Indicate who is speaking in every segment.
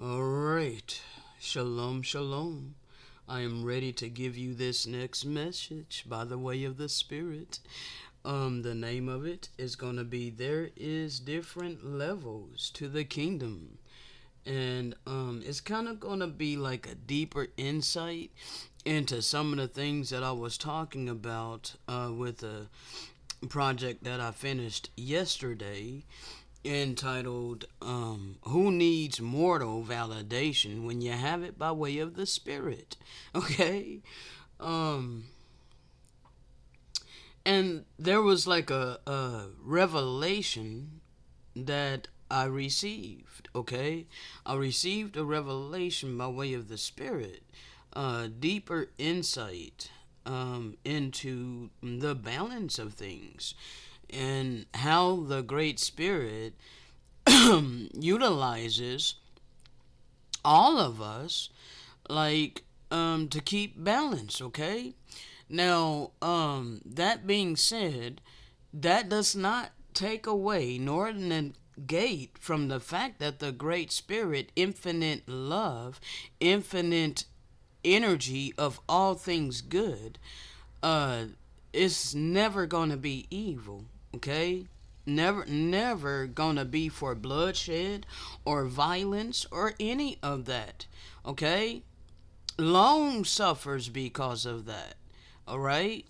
Speaker 1: All right. Shalom, shalom. I am ready to give you this next message by the way of the Spirit. The name of it is going to be There is Different Levels to the Kingdom. And it's kind of going to be like a deeper insight into some of the things that I was talking about with a project that I finished yesterday entitled Who Needs Mortal Validation When You Have It by Way of the Spirit? Okay? Um, and there was like a revelation that I received, okay? I received a revelation by way of the Spirit, deeper insight into the balance of things and how the Great Spirit utilizes all of us to keep balance, okay? Now, that being said, that does not take away nor negate from the fact that the Great Spirit, infinite love, infinite energy of all things good, uh, is never gonna be evil, okay? Never gonna be for bloodshed or violence or any of that, okay? Long suffers because of that, alright?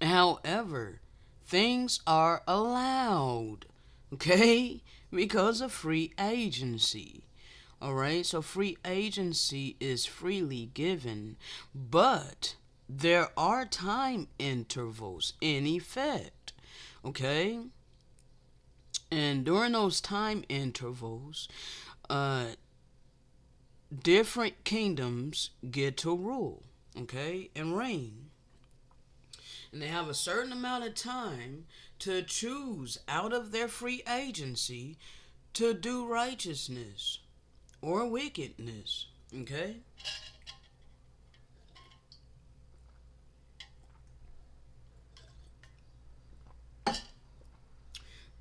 Speaker 1: However, things are allowed, okay? Because of free agency. Alright, so free agency is freely given, but there are time intervals in effect, okay? And during those time intervals, uh, different kingdoms get to rule, okay, and reign. And they have a certain amount of time to choose out of their free agency to do righteousness or wickedness, okay?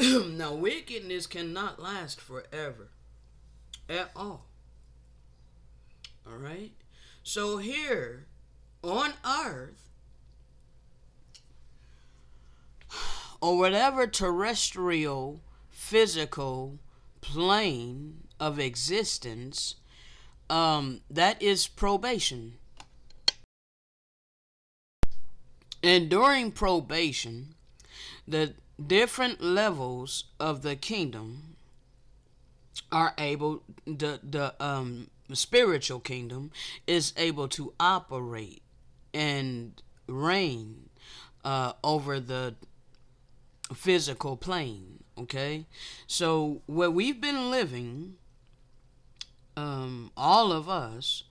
Speaker 1: Now, wickedness cannot last forever at all. All right? So, here on earth, or whatever terrestrial, physical plane of existence, that is probation. And during probation, the different levels of the kingdom are able the spiritual kingdom is able to operate and reign over the physical plane, okay? So where we've been living, all of us,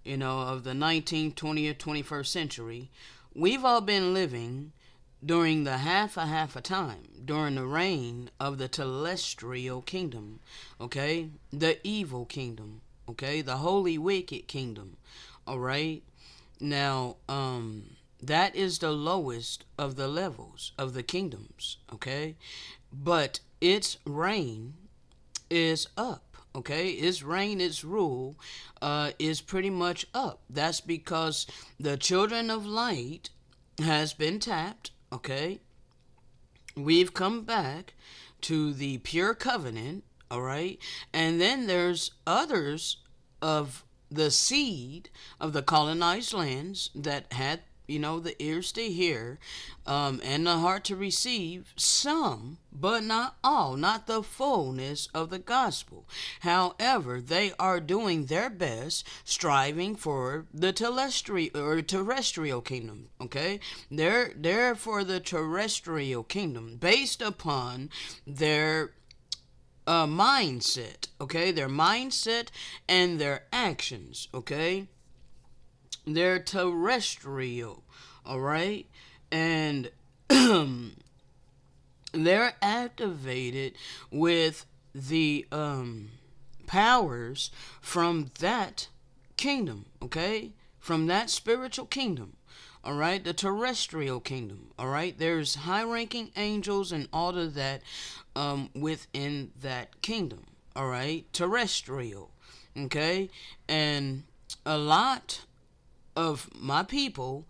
Speaker 1: of the 19th, 20th, 21st century, we've all been living during the half a time, during the reign of the telestial kingdom, okay? The evil kingdom, okay? The holy wicked kingdom, all right? Now, that is the lowest of the levels of the kingdoms, okay? But its reign is up. Okay, its reign, its rule, is pretty much up. That's because the children of light has been tapped. Okay, we've come back to the pure covenant. All right, and then there's others of the seed of the colonized lands that had the ears to hear, and the heart to receive some, but not all, not the fullness of the gospel. However, they are doing their best, striving for the terrestrial kingdom. Okay, they're for the terrestrial kingdom based upon their mindset. Okay, their mindset and their actions. Okay, they're terrestrial, all right? And they're activated with the powers from that kingdom, okay? From that spiritual kingdom, all right? The terrestrial kingdom, all right? There's high ranking angels and all of that within that kingdom, all right, terrestrial, okay, and a lot of my people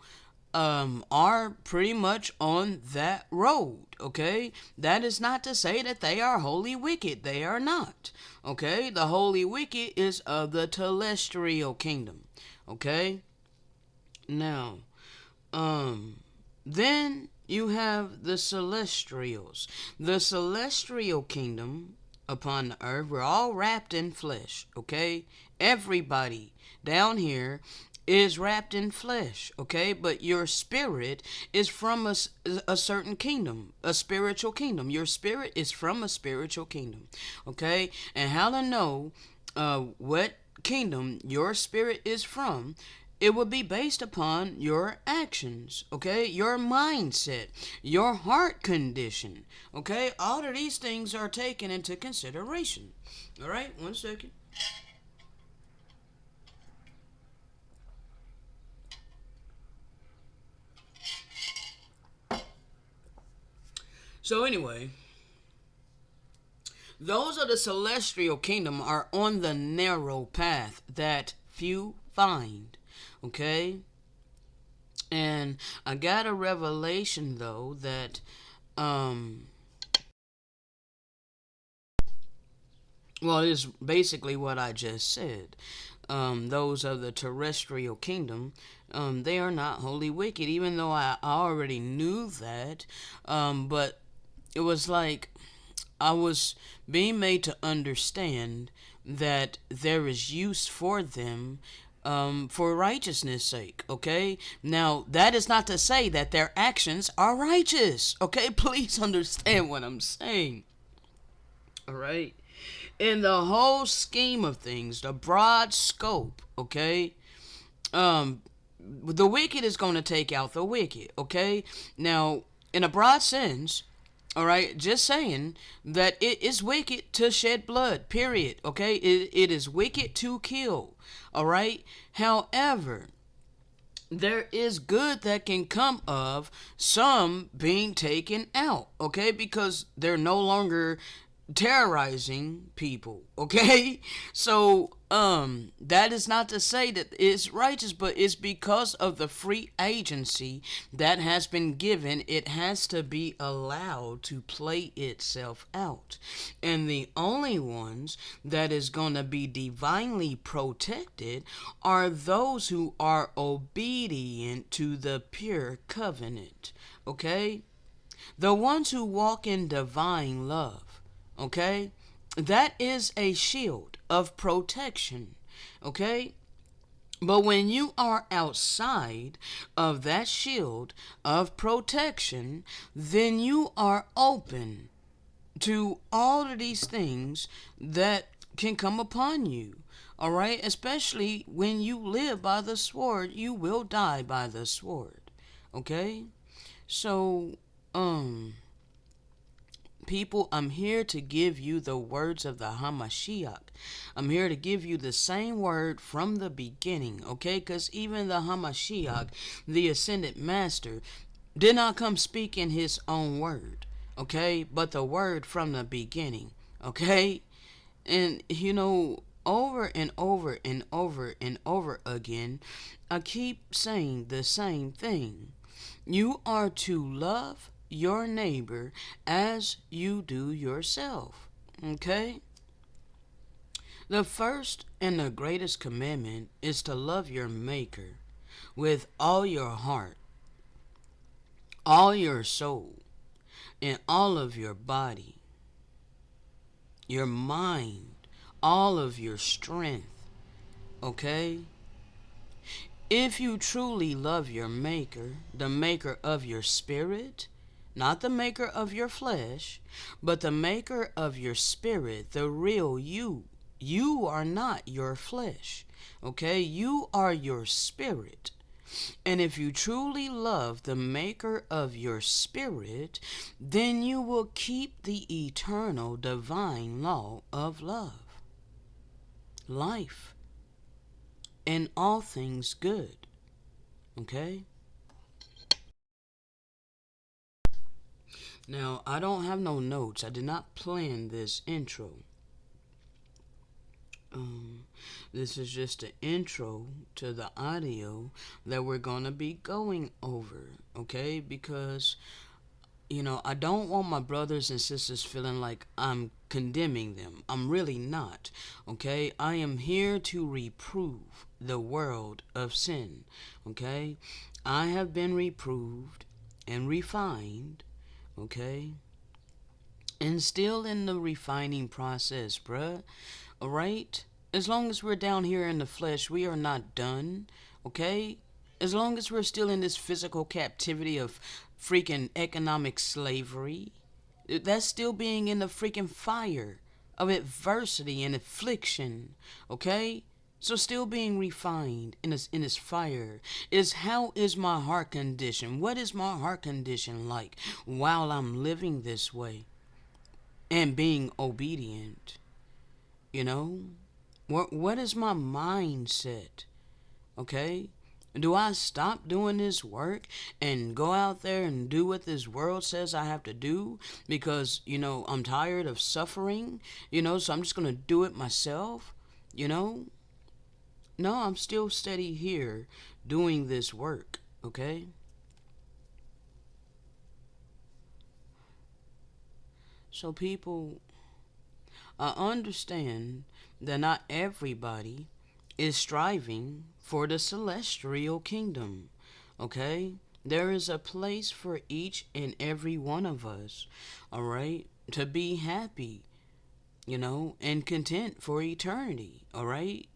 Speaker 1: are pretty much on that road. Okay, that is not to say that they are wholly wicked. They are not. Okay, the wholly wicked is of the terrestrial kingdom. Okay, now, then you have the celestials. The celestial kingdom upon the earth, we're all wrapped in flesh, okay? Everybody down here is wrapped in flesh, okay? But your spirit is from a certain kingdom, a spiritual kingdom. Your spirit is from a spiritual kingdom, okay? And how to know what kingdom your spirit is from, it will be based upon your actions, okay? Your mindset, your heart condition, okay? All of these things are taken into consideration. All right, one second. So anyway, those of the celestial kingdom are on the narrow path that few find, okay? And I got a revelation though that well, it is basically what I just said. Those of the terrestrial kingdom, they are not wholly wicked, even though I already knew that. But it was like I was being made to understand that there is use for them for righteousness' sake, okay? Now, that is not to say that their actions are righteous, okay? Please understand what I'm saying, all right? In the whole scheme of things, the broad scope, okay? The wicked is going to take out the wicked, okay? Now, in a broad sense, all right, just saying that it is wicked to shed blood, period, okay? It is wicked to kill, all right? However, there is good that can come of some being taken out, okay? Because they're no longer terrorizing people, okay? So that is not to say that it's righteous, but it's because of the free agency that has been given. It has to be allowed to play itself out, and the only ones that is going to be divinely protected are those who are obedient to the pure covenant, okay? The ones who walk in divine love, okay? That is a shield of protection, okay? But when you are outside of that shield of protection, then you are open to all of these things that can come upon you. All right? Especially when you live by the sword, you will die by the sword. Okay? So, people, I'm here to give you the words of the Hamashiach. I'm here to give you the same word from the beginning, okay? Because even the Hamashiach, the ascended master, did not come speaking his own word, okay? But the word from the beginning, okay? And, over and over and over and over again, I keep saying the same thing. You are to love your neighbor as you do yourself. Okay? The first and the greatest commandment is to love your Maker with all your heart, all your soul, and all of your body, your mind, all of your strength. Okay? If you truly love your Maker, the Maker of your spirit, not the Maker of your flesh, but the Maker of your spirit, the real you. You are not your flesh, okay? You are your spirit. And if you truly love the Maker of your spirit, then you will keep the eternal divine law of love, life, and all things good. Okay? Now, I don't have no notes. I did not plan this intro. um, this is just an intro to the audio that we're gonna be going over, okay? Because I don't want my brothers and sisters feeling like I'm condemning them. I'm really not. Okay? I am here to reprove the world of sin. Okay? I have been reproved and refined. Okay? And still in the refining process, bruh. Alright? As long as we're down here in the flesh, we are not done. Okay? As long as we're still in this physical captivity of freaking economic slavery, that's still being in the freaking fire of adversity and affliction. Okay? So still being refined in this fire is how is my heart condition? What is my heart condition like while I'm living this way and being obedient? You know? What is my mindset? Okay? Do I stop doing this work and go out there and do what this world says I have to do because, I'm tired of suffering, so I'm just going to do it myself, you know? No, I'm still steady here doing this work, okay? So, people, I understand that not everybody is striving for the celestial kingdom. Okay? There is a place for each and every one of us, all right? To be happy, and content for eternity, all right?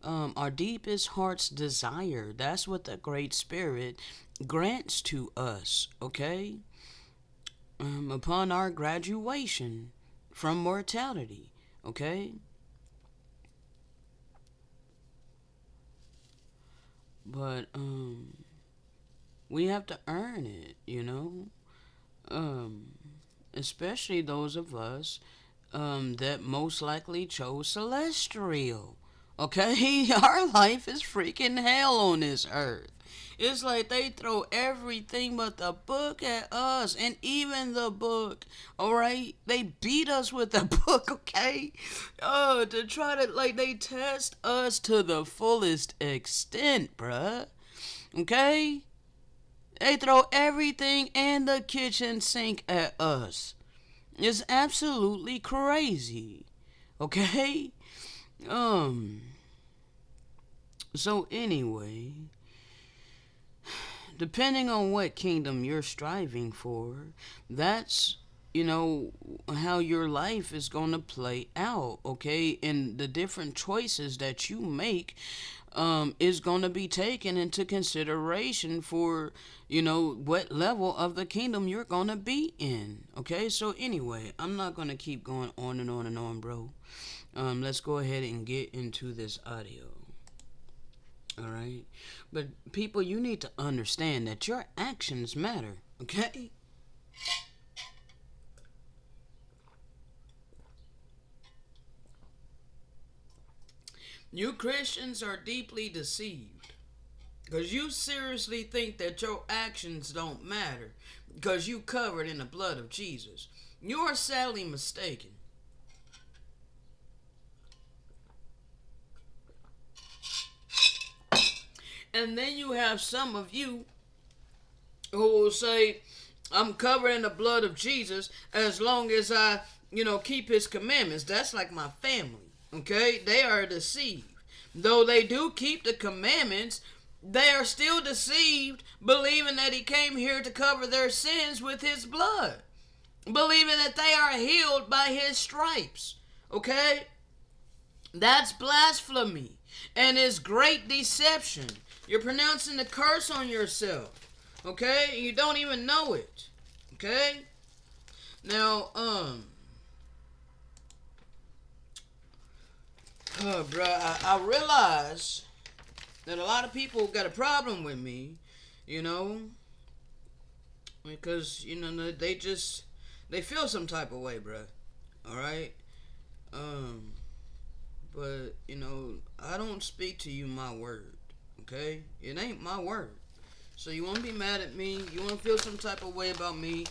Speaker 1: Our deepest heart's desire, that's what the Great Spirit grants to us, okay? Upon our graduation from mortality, okay? But we have to earn it, Um, especially those of us that most likely chose celestial. Okay, our life is freaking hell on this earth. It's like they throw everything but the book at us, and even the book. All right, they beat us with the book. Okay, to try to they test us to the fullest extent, bruh. Okay, they throw everything and the kitchen sink at us. It's absolutely crazy. Okay? Um so anyway, depending on what kingdom you're striving for, that's how your life is going to play out, okay? And the different choices that you make is going to be taken into consideration for what level of the kingdom you're going to be in, okay? So anyway, I'm not going to keep going on and on and on, bro. Let's go ahead and get into this audio. All right, but people, you need to understand that your actions matter, okay? You Christians are deeply deceived because you seriously think that your actions don't matter because you covered in the blood of Jesus. You are sadly mistaken. And then you have some of you who will say, I'm covered in the blood of Jesus as long as I, keep his commandments. That's like my family, okay? They are deceived. Though they do keep the commandments, they are still deceived, believing that he came here to cover their sins with his blood. Believing that they are healed by his stripes, okay? That's blasphemy and is great deception. You're pronouncing the curse on yourself, okay? You don't even know it, okay? Now, bro, I realize that a lot of people got a problem with me, because they feel some type of way, bro. All right, um, but I don't speak to you my word, okay? It ain't my word. So you want to be mad at me? You want to feel some type of way about me?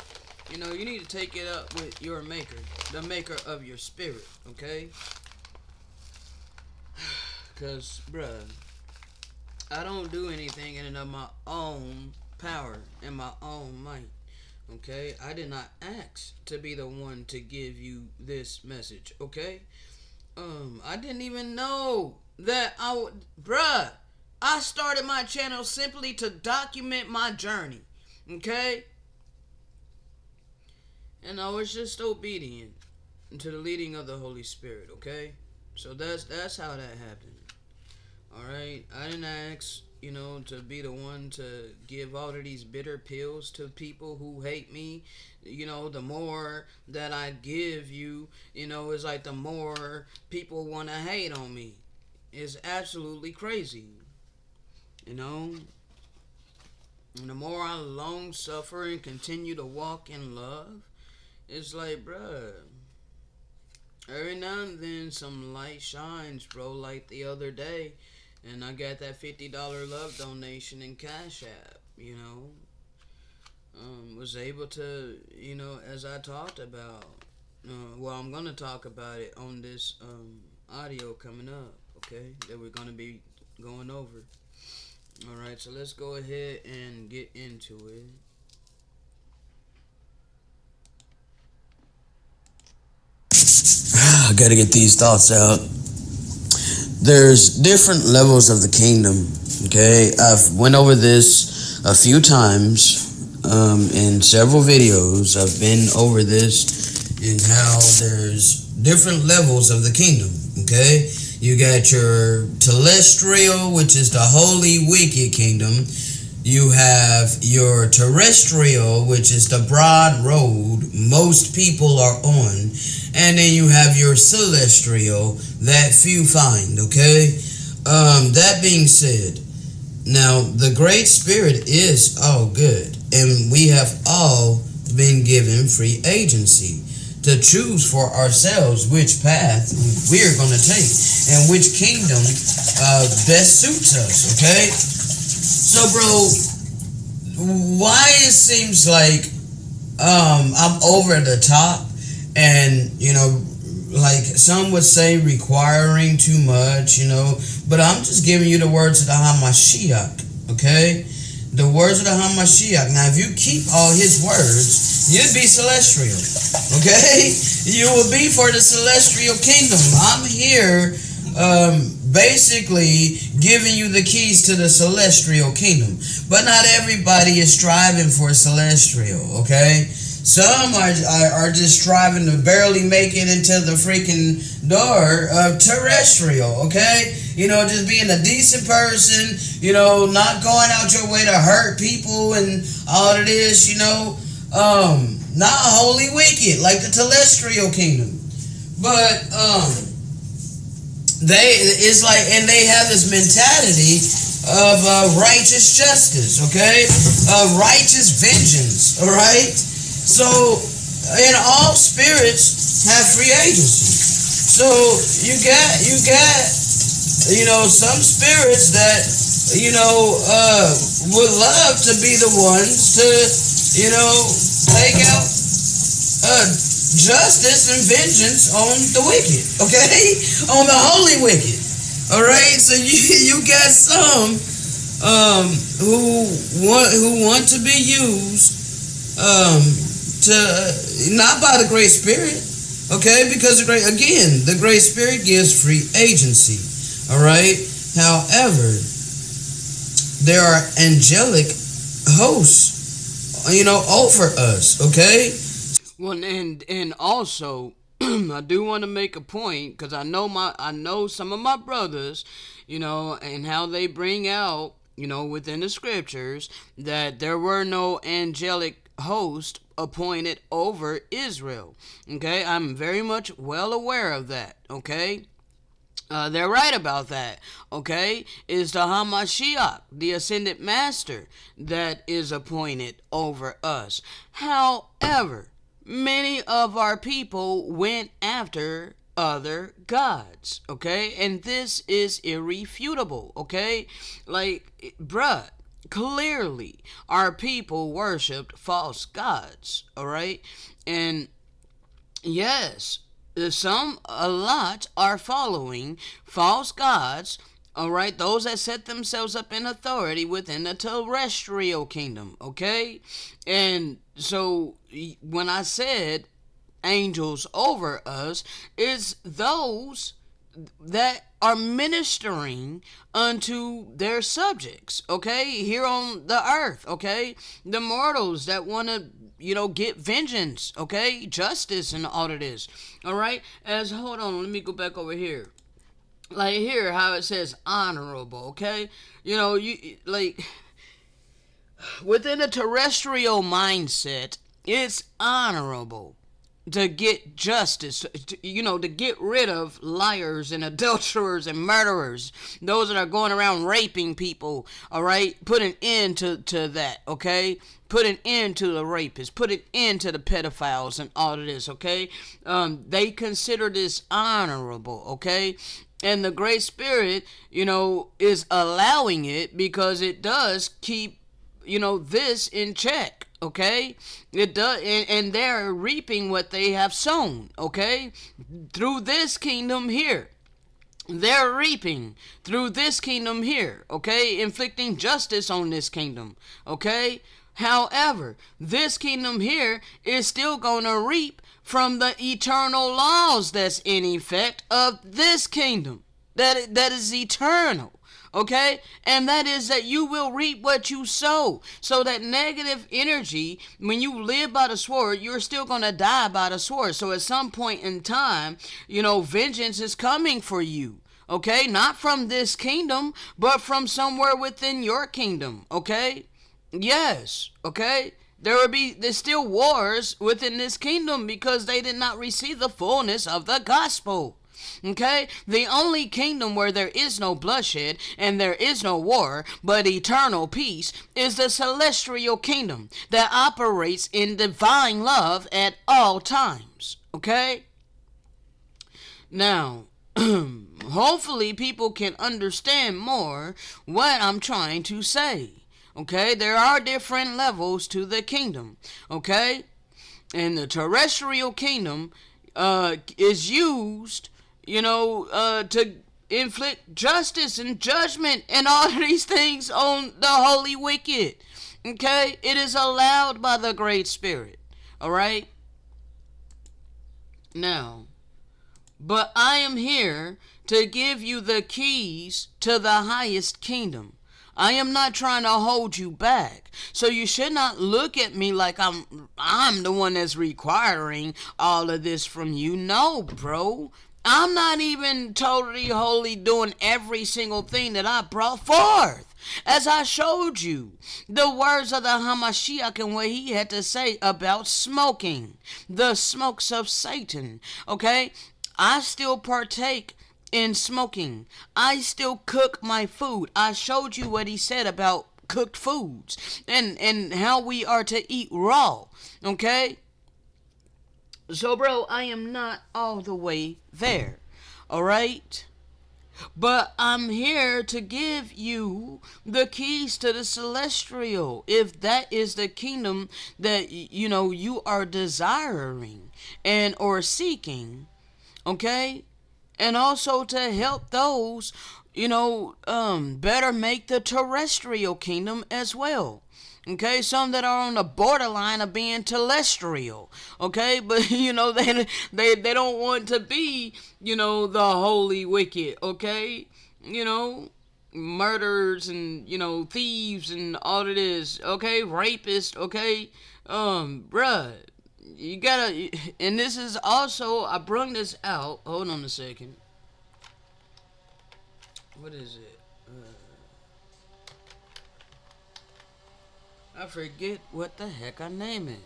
Speaker 1: You need to take it up with your maker, the maker of your spirit, okay? Cause, bruh, I don't do anything in and of my own power and my own might. Okay, I did not ask to be the one to give you this message. Okay, I didn't even know that I would, bruh. I started my channel simply to document my journey. Okay, and I was just obedient to the leading of the Holy Spirit. Okay, so that's how that happened. All right, I didn't ask, to be the one to give all of these bitter pills to people who hate me. The more that I give you, it's like the more people want to hate on me. It's absolutely crazy, you know. And the more I long suffer and continue to walk in love, it's like, bruh, every now and then some light shines, bro. Like the other day, and I got that $50 love donation in Cash App. Was able to, as I talked about. Well, I'm gonna talk about it on this audio coming up. Okay, that we're gonna be going over. All right, so let's go ahead and get into it.
Speaker 2: I gotta get these thoughts out. There's different levels of the kingdom. Okay, I've went over this a few times in several videos. I've been over this in how there's different levels of the kingdom. Okay, you got your telestial, which is the holy wicked kingdom. You have your terrestrial, which is the broad road most people are on. And then you have your celestial that few find, okay? That being said, now the Great Spirit is all good. And we have all been given free agency to choose for ourselves which path we're going to take and which kingdom best suits us, okay? So, bro, why it seems like I'm over the top and, like some would say requiring too much, but I'm just giving you the words of the Hamashiach, okay? The words of the Hamashiach. Now, if you keep all his words, you'd be celestial, okay? You will be for the celestial kingdom. I'm here basically giving you the keys to the celestial kingdom. But not everybody is striving for celestial, okay? Some are just striving to barely make it into the freaking door of terrestrial, okay? Just being a decent person, not going out your way to hurt people and all of this, not wholly wicked like the terrestrial kingdom. But, they have this mentality of righteous justice, okay? Righteous vengeance, all right? So, and all spirits have free agency. So you got, some spirits that, would love to be the ones to, take out justice and vengeance on the wicked, okay? On the holy wicked. All right? So you got some who want to be used to not by the Great Spirit, okay? Because the Great Spirit gives free agency, all right? However, there are angelic hosts, over us, okay?
Speaker 1: Well, and also, I do want to make a point because I know some of my brothers, and how they bring out, within the scriptures that there were no angelic host appointed over Israel. Okay, I'm very much well aware of that. Okay. They're right about that, okay? It's the Hamashiach, the ascended master, that is appointed over us. However, many of our people went after other gods, okay? And this is irrefutable, okay? Like, bruh, clearly our people worshipped false gods, all right? And yes, A lot are following false gods, all right, those that set themselves up in authority within the terrestrial kingdom, okay? And so when I said angels over us, is those that are ministering unto their subjects, okay, here on the earth, okay, the mortals that want to, get vengeance, okay, justice and all of this, all right, as hold on, let me go back over here, like here how it says honorable, okay, you like within a terrestrial mindset, it's honorable to get justice, to get rid of liars and adulterers and murderers, those that are going around raping people, all right? Put an end to that, okay? Put an end to the rapists, put an end to the pedophiles and all of this, okay? They consider this honorable, okay? And the Great Spirit, is allowing it because it does keep this in check, okay, it does, and they're reaping what they have sown, okay, through this kingdom here, they're reaping through this kingdom here, okay, inflicting justice on this kingdom, okay. However, this kingdom here is still going to reap from the eternal laws that's in effect of this kingdom that is eternal, okay, and that is that you will reap what you sow. So that negative energy, when you live by the sword, you're still going to die by the sword. So at some point in time, vengeance is coming for you, okay, not from this kingdom but from somewhere within your kingdom, okay. Yes, okay. There's still wars within this kingdom because they did not receive the fullness of the gospel. Okay? The only kingdom where there is no bloodshed and there is no war, but eternal peace, is the celestial kingdom that operates in divine love at all times. Okay? Now, hopefully people can understand more what I'm trying to say. Okay? There are different levels to the kingdom. Okay? And the terrestrial kingdom is used, to inflict justice and judgment and all of these things on the holy wicked. Okay? It is allowed by the Great Spirit. All right? Now, but I am here to give you the keys to the highest kingdom. I am not trying to hold you back. So you should not look at me like I'm the one that's requiring all of this from you. No, bro. I'm not even totally wholly doing every single thing that I brought forth. As I showed you, the words of the Hamashiach and what he had to say about smoking, the smokes of Satan. Okay? I still partake in smoking. I still cook my food. I showed you what he said about cooked foods and how we are to eat raw. Okay? So, bro, I am not all the way there. All right? But I'm here to give you the keys to the celestial. If that is the kingdom that you are desiring and or seeking, okay? And also to help those, better make the terrestrial kingdom as well. Okay, some that are on the borderline of being terrestrial. Okay, but they don't want to be the holy wicked. Okay, murderers and thieves and all it is. Okay, rapists. Okay, bruh, you gotta, and this is also, I brung this out. Hold on a second. What is it? I forget what the heck I name it.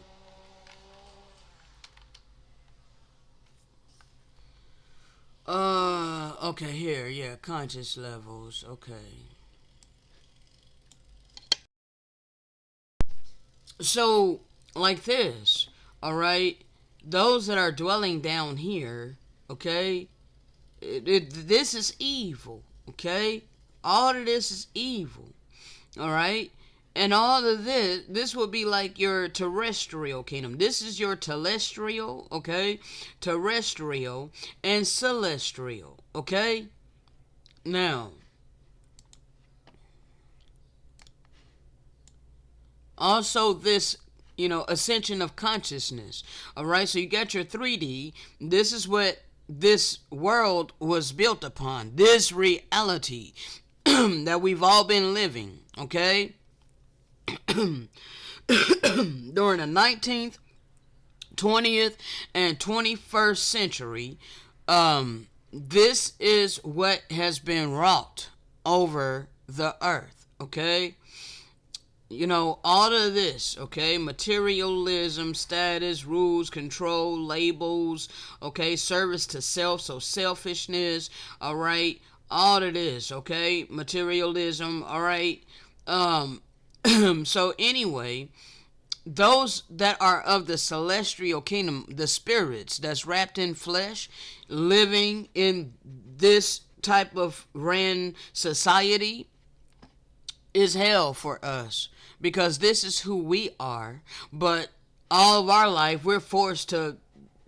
Speaker 1: Okay, here, yeah, conscious levels. Okay. So, like this, all right? Those that are dwelling down here, okay? This is evil, okay? All of this is evil, all right? And all of this will be like your terrestrial kingdom. This is your terrestrial, okay? Terrestrial and celestial, okay? Now, also this, ascension of consciousness. All right, so you got your 3D. This is what this world was built upon. This reality that we've all been living, okay? During the 19th, 20th, and 21st century, this is what has been wrought over the earth, okay? All of this, okay? Materialism, status, rules, control, labels, okay? Service to self, so selfishness, all right? All of this, okay? Materialism, all right? So anyway, those that are of the celestial kingdom, the spirits that's wrapped in flesh, living in this type of ran society, is hell for us, because this is who we are. But all of our life we're forced to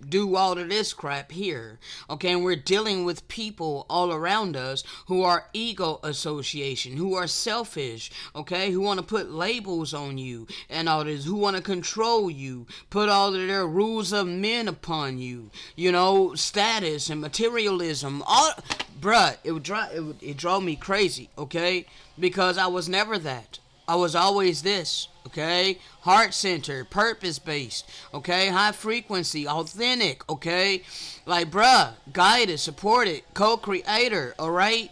Speaker 1: do all of this crap here, okay? And we're dealing with people all around us who are ego association, who are selfish, okay? Who want to put labels on you and all this, who want to control you, put all of their rules of men upon you, status and materialism. All, bruh, it drove me crazy, okay? Because I was never that. I was always this, okay? Heart-centered, purpose-based, okay? High frequency, authentic, okay? Like, bruh, guided, supported, co-creator, all right?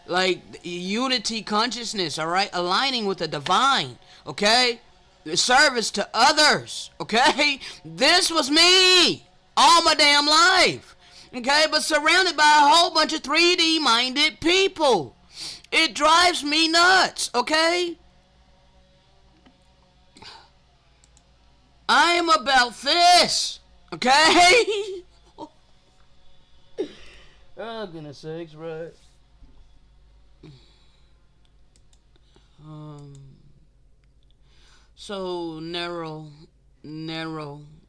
Speaker 1: Like, unity consciousness, all right? Aligning with the divine, okay? Service to others, okay? This was me all my damn life, okay? But surrounded by a whole bunch of 3D-minded people. It drives me nuts, okay? I am about this, okay? Oh, goodness sakes, right? So narrow,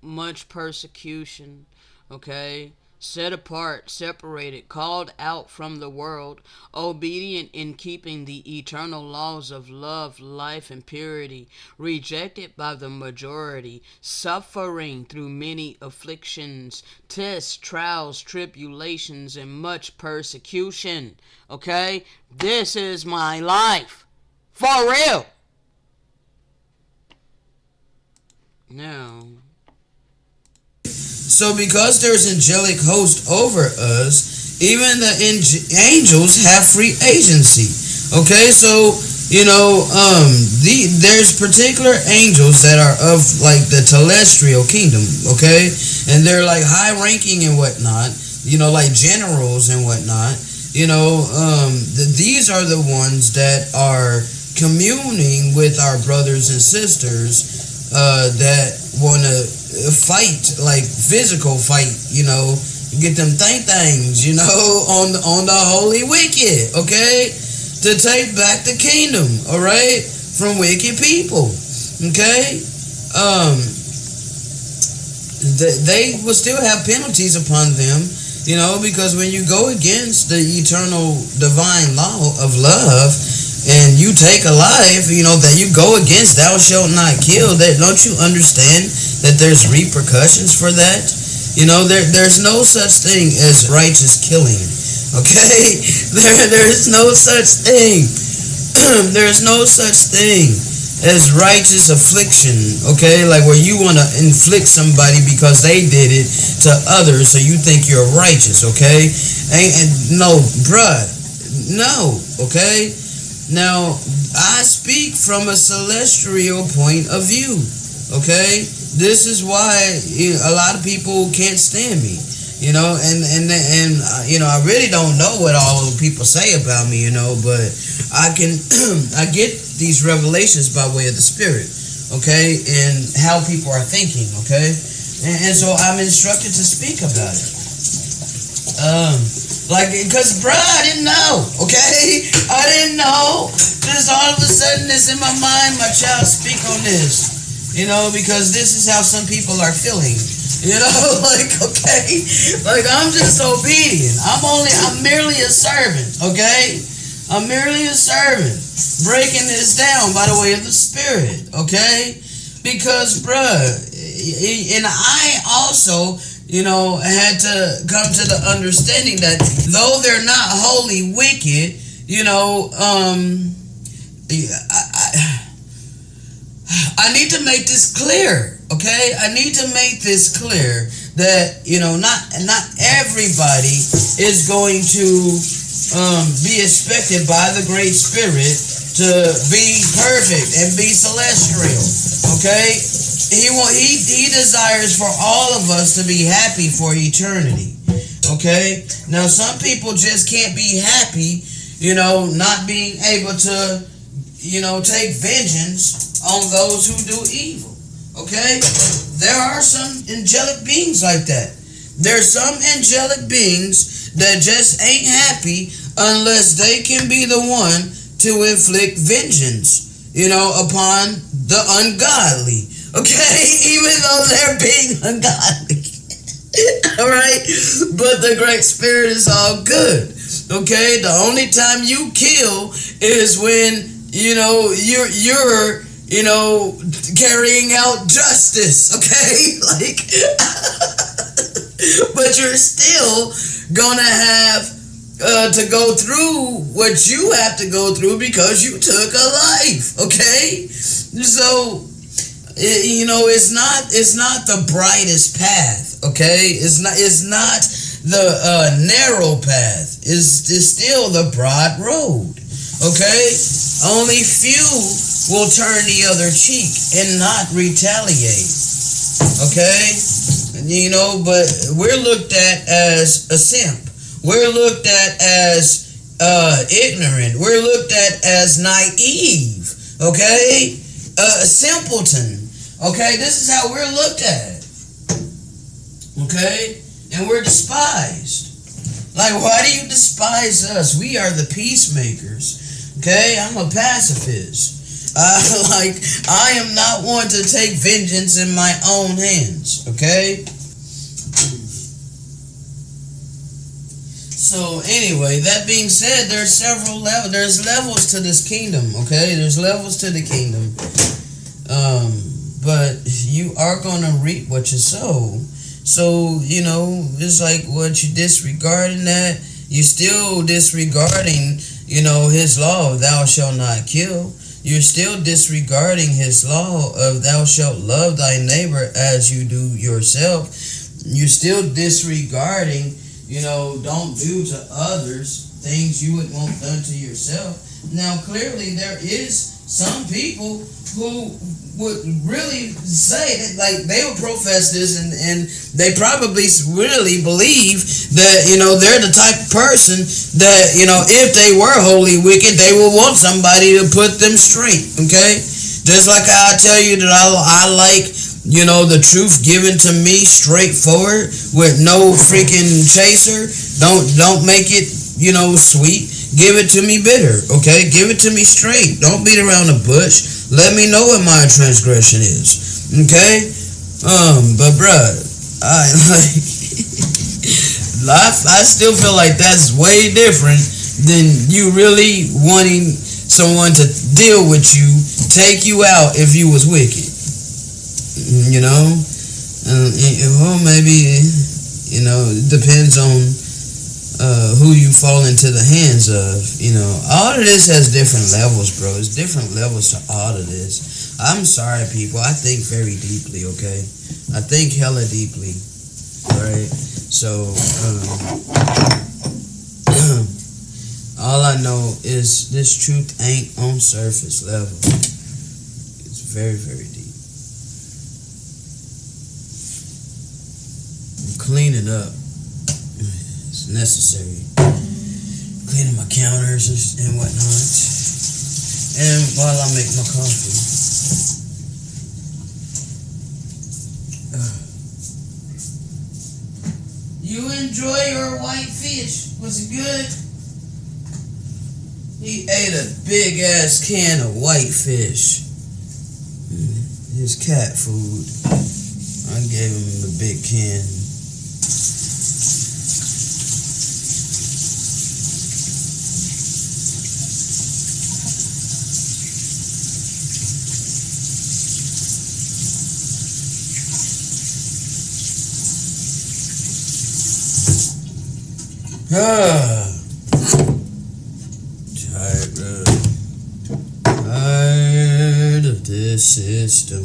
Speaker 1: much persecution, okay? Set apart, separated, called out from the world, obedient in keeping the eternal laws of love, life, and purity, rejected by the majority, suffering through many afflictions, tests, trials, tribulations, and much persecution. Okay? This is my life. For real. Now,
Speaker 2: so because there's angelic host over us, even the angels have free agency. Okay, so there's particular angels that are of like the celestial kingdom. Okay, and they're like high ranking and whatnot. Like generals and whatnot. These are the ones that are communing with our brothers and sisters that want to fight, like physical fight, get them things, on the holy wicked, okay, to take back the kingdom, all right, from wicked people, okay. They will still have penalties upon them, because when you go against the eternal divine law of love, and you take a life, that you go against, thou shalt not kill, that don't you understand that there's repercussions for that? There's no such thing as righteous killing, okay? There's no such thing. There's no such thing as righteous affliction, okay? Like where you want to inflict somebody because they did it to others, so you think you're righteous, okay? And no, bruh, no, okay? Now, I speak from a celestial point of view, okay? This is why a lot of people can't stand me, and I really don't know what all the people say about me, but I can, I get these revelations by way of the Spirit, okay, and how people are thinking, okay, and so I'm instructed to speak about it. Because, bruh, I didn't know, okay? I didn't know just all of a sudden it's in my mind, my child, speak on this. Because this is how some people are feeling. Like, okay, like I'm just obedient. I'm merely a servant, okay? I'm merely a servant, breaking this down by the way of the Spirit, okay? Because, bruh, and I also, had to come to the understanding that though they're not wholly wicked, I need to make this clear, okay? I need to make this clear that, not everybody is going to be expected by the Great Spirit to be perfect and be celestial. Okay, he desires for all of us to be happy for eternity. Okay, now some people just can't be happy, not being able to, take vengeance on those who do evil. Okay, there are some angelic beings like that. There's some angelic beings that just ain't happy unless they can be the one to inflict vengeance, upon the ungodly. Okay, even though they're being ungodly. All right, but the Great Spirit is all good. Okay, the only time you kill is when you're carrying out justice. Okay, like, but you're still gonna have to go through what you have to go through because you took a life. Okay, so it's not the brightest path. Okay, it's not the narrow path. It's still the broad road. Okay, only few will turn the other cheek and not retaliate. Okay, but we're looked at as a simp. We're looked at as ignorant. We're looked at as naive. Okay, a simpleton. Okay, this is how we're looked at. Okay, and we're despised. Like, why do you despise us? We are the peacemakers. Okay, I'm a pacifist. I am not one to take vengeance in my own hands. Okay. So anyway, that being said, there's several levels. There's levels to this kingdom. Okay, there's levels to the kingdom. But you are gonna reap what you sow. So it's like what you disregarding that. You're still disregarding, His law of thou shalt not kill. You're still disregarding His law of thou shalt love thy neighbor as you do yourself. You're still disregarding, don't do to others things you would want done to yourself. Now, clearly, there is some people who would really say that, like, they would profess this, and they probably really believe that, they're the type of person that, if they were wholly wicked, they would want somebody to put them straight, okay? Just like I tell you that I like, the truth given to me straightforward with no freaking chaser. Don't make it, sweet. Give it to me bitter, okay? Give it to me straight. Don't beat around the bush. Let me know what my transgression is, okay? But bruh, I still feel like that's way different than you really wanting someone to deal with you, take you out if you was wicked. Well, maybe, it depends on who you fall into the hands of. All of this has different levels, bro. It's different levels to all of this. I'm sorry, people. I think very deeply, okay? I think hella deeply, alright? So, all I know is this truth ain't on surface level. It's very, very deep. Cleaning up is necessary. Cleaning my counters and whatnot. And while I make my coffee. You enjoy your white fish. Was it good? He ate a big ass can of whitefish. His cat food. I gave him the big can. Tired of this system.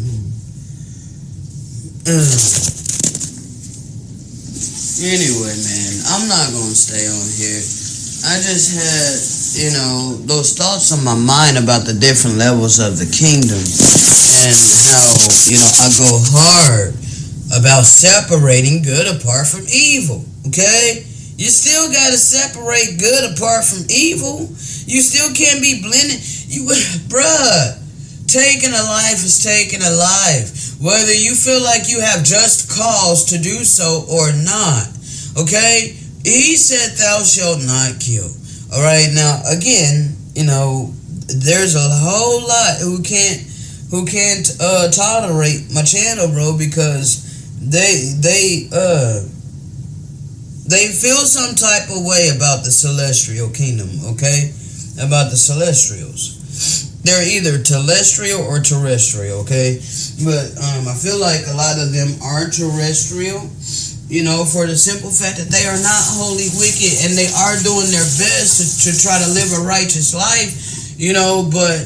Speaker 2: Anyway, man, I'm not gonna stay on here. I just had, those thoughts on my mind about the different levels of the kingdom and how, I go hard about separating good apart from evil, okay? You still gotta separate good apart from evil. You still can't be blended. Bruh, taking a life is taking a life, whether you feel like you have just cause to do so or not. Okay? He said, "Thou shalt not kill." All right. Now, again, there's a whole lot who can't tolerate my channel, bro, because they feel some type of way about the celestial kingdom. Okay, about the celestials. They're either telestial or terrestrial, okay? But I feel like a lot of them are terrestrial, for the simple fact that they are not wholly wicked and they are doing their best to try to live a righteous life, but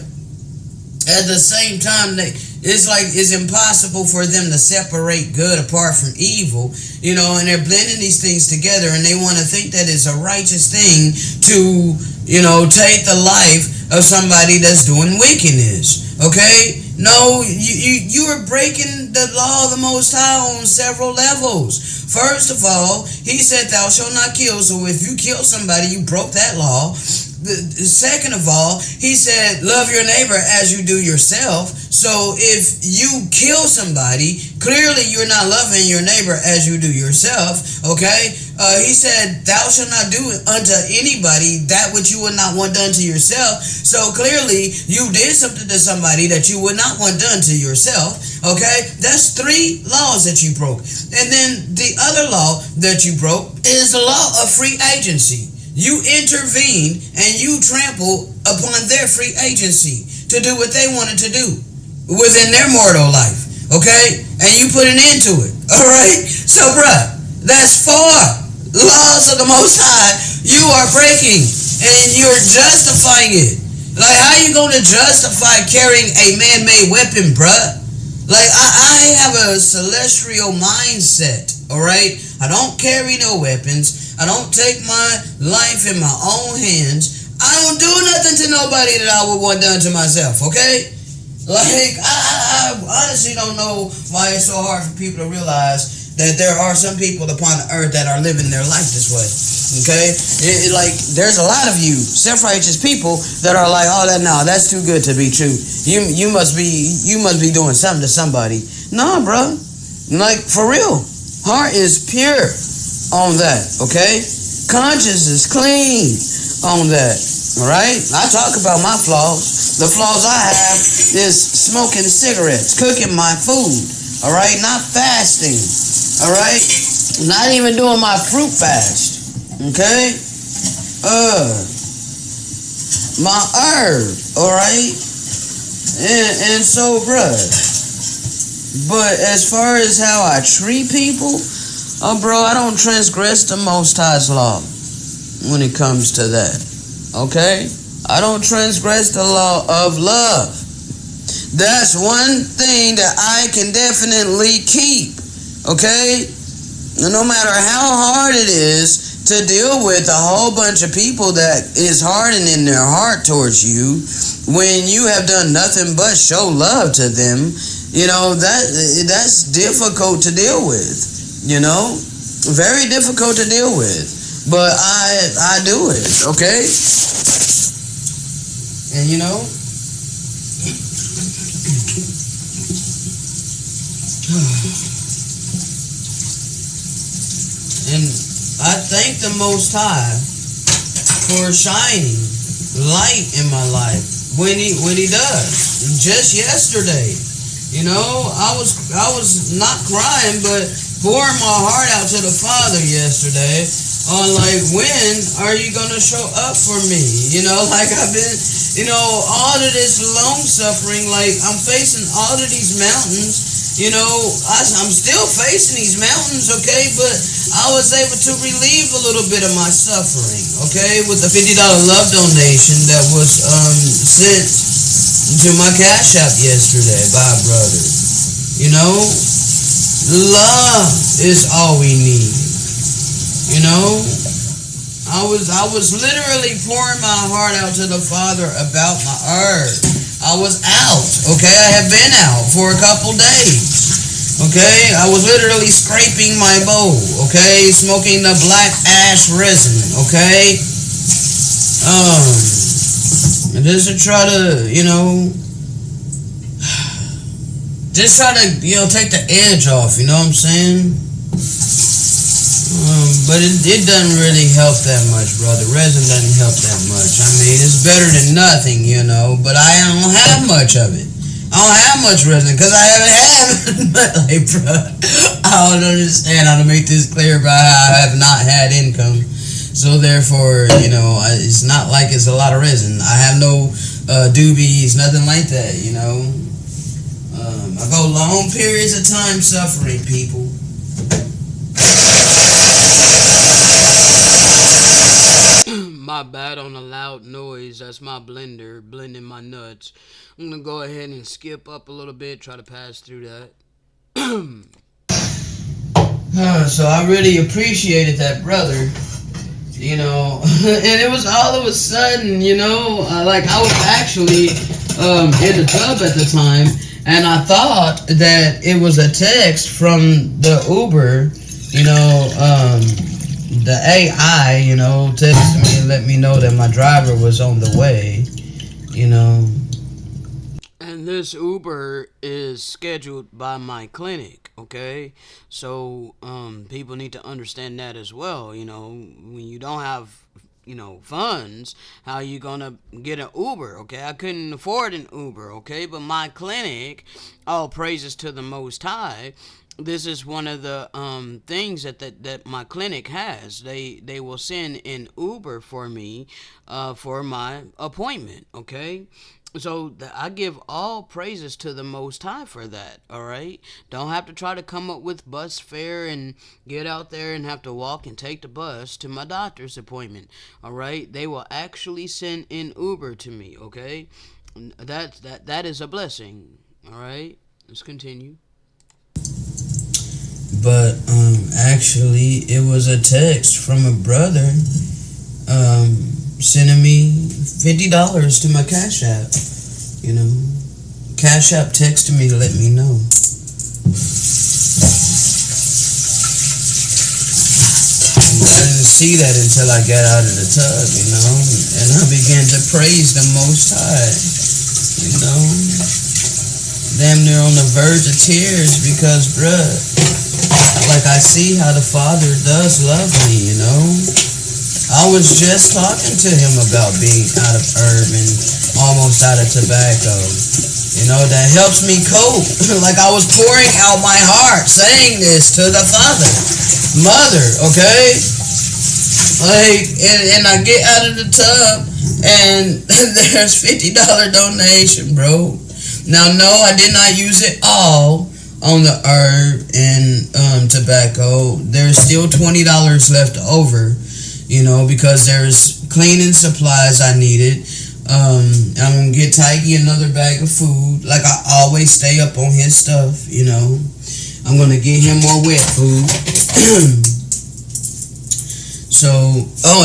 Speaker 2: at the same time, it's impossible for them to separate good apart from evil, and they're blending these things together and they want to think that it's a righteous thing to, take the life of somebody that's doing wickedness. Okay? No, you are breaking the law of the Most High on several levels. First of all, he said, "Thou shalt not kill." So if you kill somebody, you broke that law. Second of all, he said, "Love your neighbor as you do yourself." So if you kill somebody, clearly you're not loving your neighbor as you do yourself. Okay? He said, "Thou shalt not do unto anybody that which you would not want done to yourself." So clearly you did something to somebody that you would not want done to yourself. Okay? That's 3 laws that you broke. And then the other law that you broke is the law of free agency. You intervened and you trampled upon their free agency to do what they wanted to do within their mortal life. Okay? And you put an end to it. Alright? So, bruh, that's 4 laws of the Most High you are breaking. And you're justifying it. Like, how you going to justify carrying a man-made weapon, bruh? Like, I have a celestial mindset. Alright? I don't carry no weapons. I don't take my life in my own hands. I don't do nothing to nobody that I would want done to myself, okay? Like, I honestly don't know why it's so hard for people to realize that there are some people upon the earth that are living their life this way, okay? There's a lot of you self-righteous people that are like, "Oh, that's too good to be true. You must be doing something to somebody." Nah, bro. Like, for real. Heart is pure on that, okay? Conscience is clean on that, all right? I talk about my flaws. The flaws I have is smoking cigarettes, cooking my food, all right? Not fasting, all right? Not even doing my fruit fast, okay? My herb, all right? And so, bruh, but as far as how I treat people, bro, I don't transgress the Most High's law when it comes to that. Okay? I don't transgress the law of love. That's one thing that I can definitely keep. Okay? No matter how hard it is to deal with a whole bunch of people that is hardening their heart towards you when you have done nothing but show love to them, that's difficult to deal with. Very difficult to deal with, but I do it, okay? And and I thank the Most High for shining light in my life when he does. Just yesterday, I was not crying, but pouring my heart out to the Father yesterday on like, when are you gonna show up for me? Like I've been, all of this long suffering, like I'm facing all of these mountains. I'm still facing these mountains, okay, but I was able to relieve a little bit of my suffering, okay, with the $50 love donation that was sent to my Cash App yesterday by a brother. Love is all we need. I was literally pouring my heart out to the Father about my herb. I was out, okay? I had been out for a couple days, okay? I was literally scraping my bowl, okay? Smoking the black ash resin, okay? Just to try to, take the edge off, you know what I'm saying? But it doesn't really help that much, brother. Resin doesn't help that much. I mean, it's better than nothing, but I don't have much of it. I don't have much resin because I haven't had it. Like, bro, I don't understand how to make this clear about how I have not had income. So therefore, it's not like it's a lot of resin. I have no doobies, nothing like that, I go long periods of time suffering, people.
Speaker 1: My bad on the loud noise. That's my blender blending my nuts. I'm gonna go ahead and skip up a little bit, try to pass through that.
Speaker 2: So I really appreciated that, brother. And it was all of a sudden, I was actually in the tub at the time, and I thought that it was a text from the Uber, the AI, texted me and let me know that my driver was on the way,
Speaker 1: And this Uber is scheduled by my clinic, okay? So people need to understand that as well. When you don't have funds, how you gonna get an Uber? Okay, I couldn't afford an Uber, okay, but my clinic, all praises to the Most High, this is one of the things that my clinic has. They will send an Uber for me for my appointment, okay? So I give all praises to the Most High for that, all right? Don't have to try to come up with bus fare and get out there and have to walk and take the bus to my doctor's appointment, all right? They will actually send an Uber to me, okay? That is a blessing, all right? Let's continue.
Speaker 2: But actually, it was a text from a brother sending me $50 to my Cash App. Cash App texted me to let me know. I didn't see that until I got out of the tub, and I began to praise the Most High, damn near on the verge of tears because, bruh, like I see how the Father does love me, I was just talking to him about being out of herb and almost out of tobacco. That helps me cope. Like I was pouring out my heart, saying this to the Father, Mother, okay? Like, and I get out of the tub and there's $50 donation, bro. Now, no, I did not use it all on the herb and tobacco. There's still $20 left over, because there's cleaning supplies I needed. I'm gonna get Tyke another bag of food. Like I always stay up on his stuff, I'm gonna get him more wet food.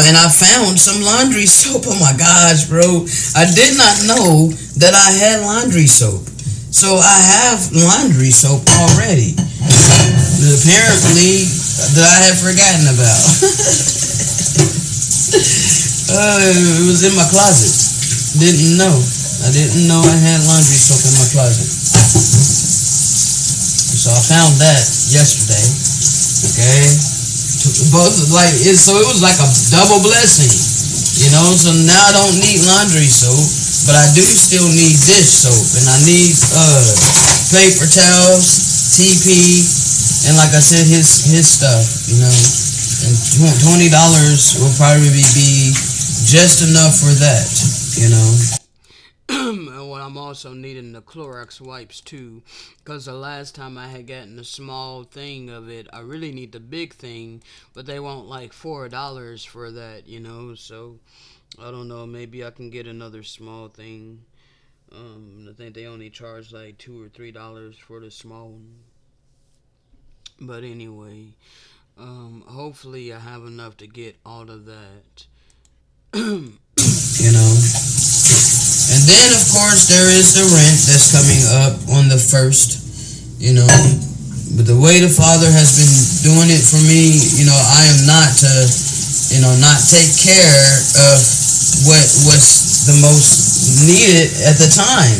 Speaker 2: And I found some laundry soap. Oh my gosh, bro. I did not know that I had laundry soap. So I have laundry soap already. Apparently, that I had forgotten about. It was in my closet. Didn't know. I didn't know I had laundry soap in my closet. So I found that yesterday. Okay. So it was like a double blessing. You know, so now I don't need laundry soap, but I do still need dish soap, and I need paper towels, TP, and like I said, his stuff. You know, and $20 will probably be just enough for that. You know.
Speaker 1: Well, I'm also needing the Clorox wipes too, because the last time I had gotten a small thing of it, I really need the big thing, but they want like $4 for that, So I don't know. Maybe I can get another small thing. I think they only charge like $2 or $3 for the small one. But anyway, hopefully I have enough to get all of that.
Speaker 2: You know. And then, of course, there is the rent that's coming up on the 1st, But the way the Father has been doing it for me, I am not to, not take care of what's the most needed at the time.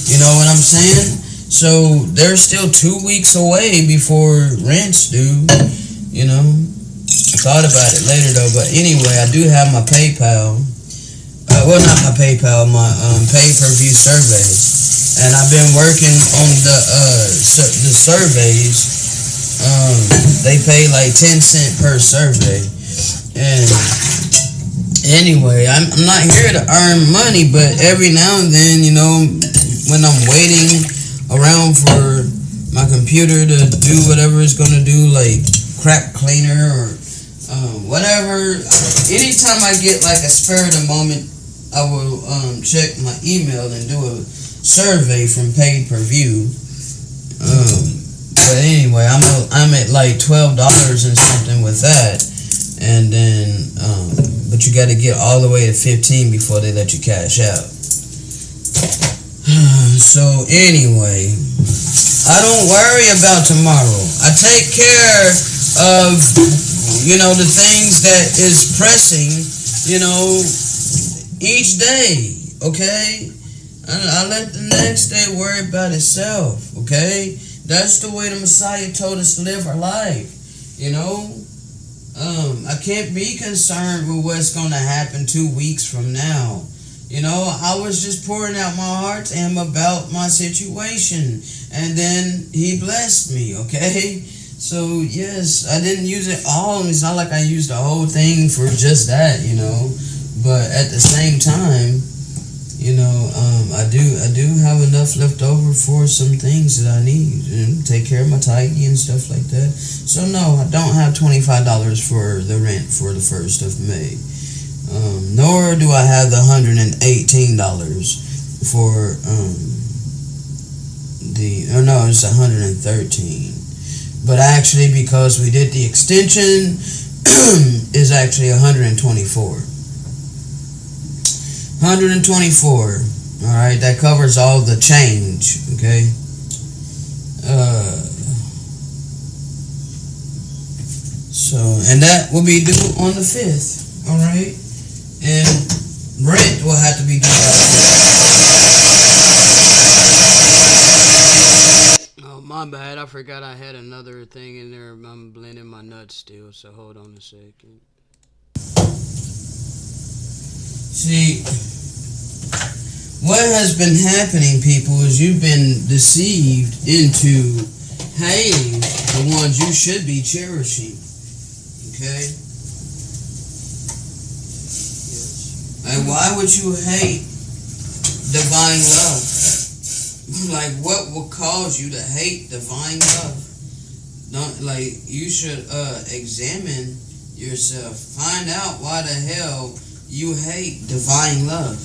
Speaker 2: You know what I'm saying? So there's still 2 weeks away before rent's due, I thought about it later, though. But anyway, I do have my PayPal. Well, not my PayPal, my pay-per-view surveys, and I've been working on the surveys. They pay like 10 cents per survey, and anyway, I'm not here to earn money, but every now and then, when I'm waiting around for my computer to do whatever it's gonna do, like crap cleaner or whatever, anytime I get like a spur of the moment, I will check my email and do a survey from pay-per-view. But anyway, I'm at like $12 and something with that, and then but you got to get all the way to 15 before they let you cash out. So anyway, I don't worry about tomorrow. I take care of the things that is pressing. Each day, okay? I let the next day worry about itself, okay? That's the way the Messiah told us to live our life, I can't be concerned with what's going to happen 2 weeks from now. I was just pouring out my heart to him about my situation, and then he blessed me, okay? So, yes, I didn't use it all. It's not like I used the whole thing for just that, But at the same time, I do have enough left over for some things that I need, take care of my tidy and stuff like that. So no, I don't have $25 for the rent for the 1st of May, nor do I have the $118 for it's $113. But actually, because we did the extension, is actually $124. 124. All right, that covers all the change. Okay. And that will be due on the 5th. All right, and rent will have to be due.
Speaker 1: Oh, my bad. I forgot I had another thing in there. I'm blending my nuts still, so hold on a second.
Speaker 2: See, what has been happening, people, is you've been deceived into hating the ones you should be cherishing. Okay? Yes. And why would you hate divine love? Like, what will cause you to hate divine love? You should examine yourself. Find out why the hell you hate divine love.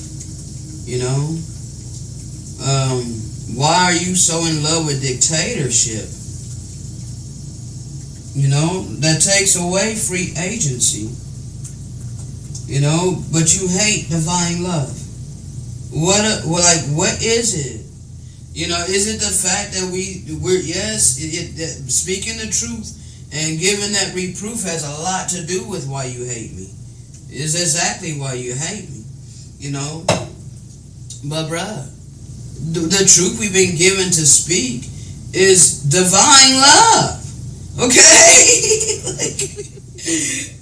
Speaker 2: Why are you so in love with dictatorship? That takes away free agency. But you hate divine love. What is it? Is it the fact that we're speaking the truth and giving that reproof has a lot to do with why you hate me? Is exactly why you hate me, But bruh, the truth we've been given to speak is divine love, okay?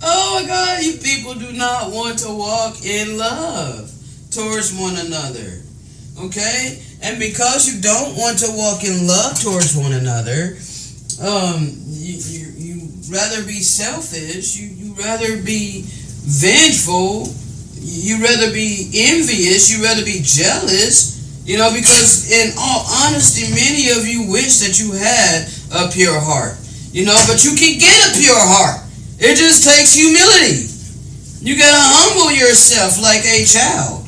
Speaker 2: Oh my God, you people do not want to walk in love towards one another. Okay? And because you don't want to walk in love towards one another, you rather be selfish, you rather be vengeful, you rather be envious, you rather be jealous, because in all honesty, many of you wish that you had a pure heart, but you can get a pure heart. It just takes humility. You gotta humble yourself like a child.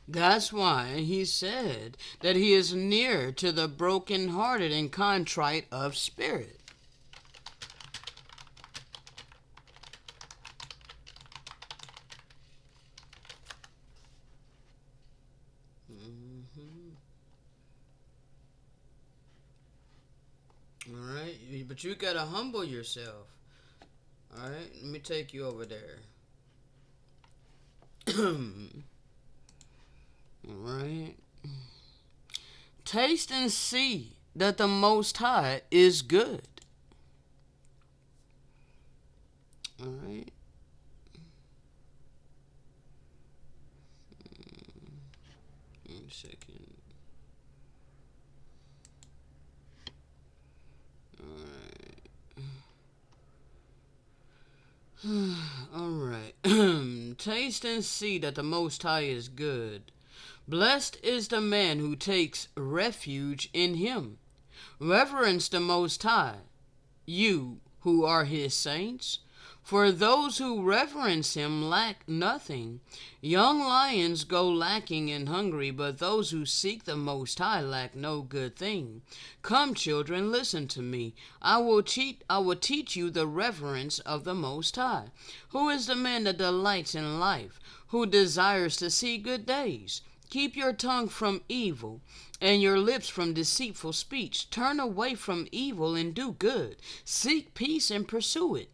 Speaker 1: That's why he said that he is near to the brokenhearted and contrite of spirit. Mhm. All right, but you gotta humble yourself. All right, let me take you over there. All right. Taste and see that the Most High is good. All right. One second. All right. All right. Taste and see that the Most High is good. Blessed is the man who takes refuge in him. Reverence the Most High, you who are his saints. For those who reverence him lack nothing. Young lions go lacking and hungry, but those who seek the Most High lack no good thing. Come, children, listen to me. I will teach you the reverence of the Most High. Who is the man that delights in life, who desires to see good days? Keep your tongue from evil and your lips from deceitful speech. Turn away from evil and do good. Seek peace and pursue it.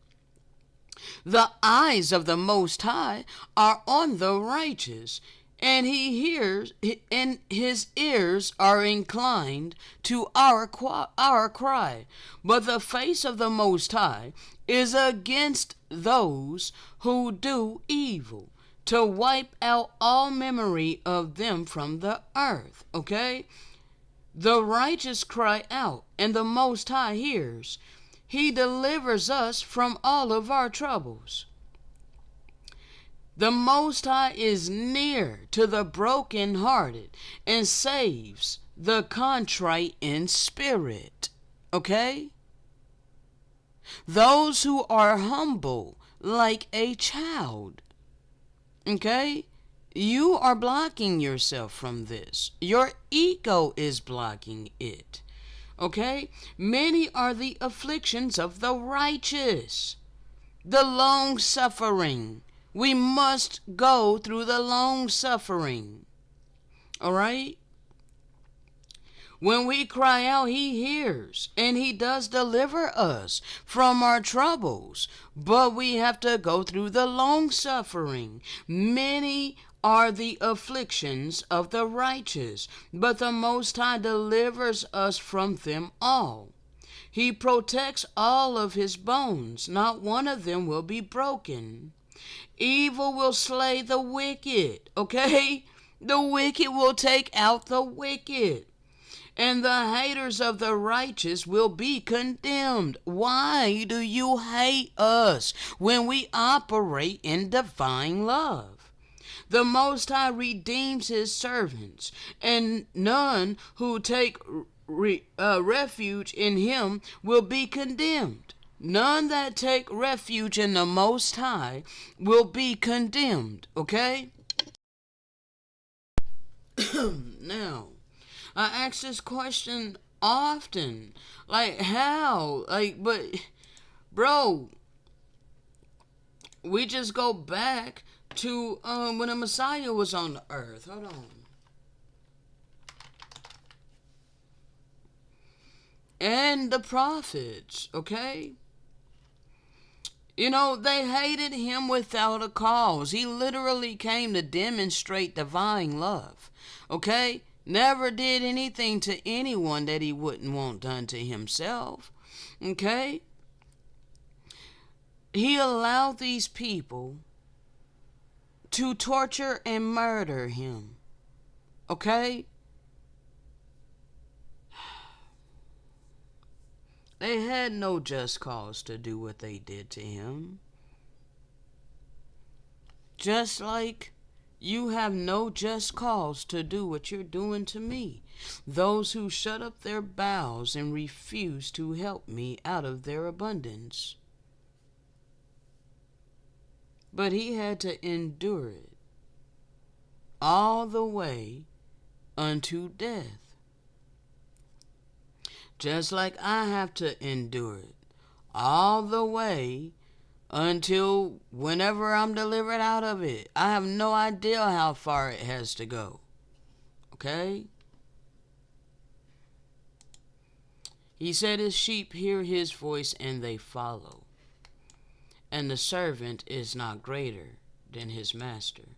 Speaker 1: The eyes of the Most High are on the righteous, and he hears, and his ears are inclined to our cry. But the face of the Most High is against those who do evil, to wipe out all memory of them from the earth. Okay? The righteous cry out, and the Most High hears. He delivers us from all of our troubles. The Most High is near to the brokenhearted and saves the contrite in spirit. Okay? Those who are humble like a child. Okay? You are blocking yourself from this. Your ego is blocking it. Okay? Many are the afflictions of the righteous. The long suffering. We must go through the long suffering. All right? When we cry out, he hears, and he does deliver us from our troubles. But we have to go through the long suffering. Many are the afflictions of the righteous, but the Most High delivers us from them all. He protects all of his bones. Not one of them will be broken. Evil will slay the wicked, okay? The wicked will take out the wicked. And the haters of the righteous will be condemned. Why do you hate us when we operate in divine love? The Most High redeems his servants, and none who take refuge in him will be condemned. None that take refuge in the Most High will be condemned. Okay? Now, I ask this question often. Like, how? But, bro, we just go back to when the Messiah was on the earth. Hold on. And the prophets, okay? They hated him without a cause. He literally came to demonstrate divine love, okay? Never did anything to anyone that he wouldn't want done to himself, okay? He allowed these people to torture and murder him. Okay? They had no just cause to do what they did to him. Just like you have no just cause to do what you're doing to me. Those who shut up their bowels and refuse to help me out of their abundance. But he had to endure it all the way unto death. Just like I have to endure it all the way until whenever I'm delivered out of it. I have no idea how far it has to go. Okay? He said his sheep hear his voice and they follow. And the servant is not greater than his master.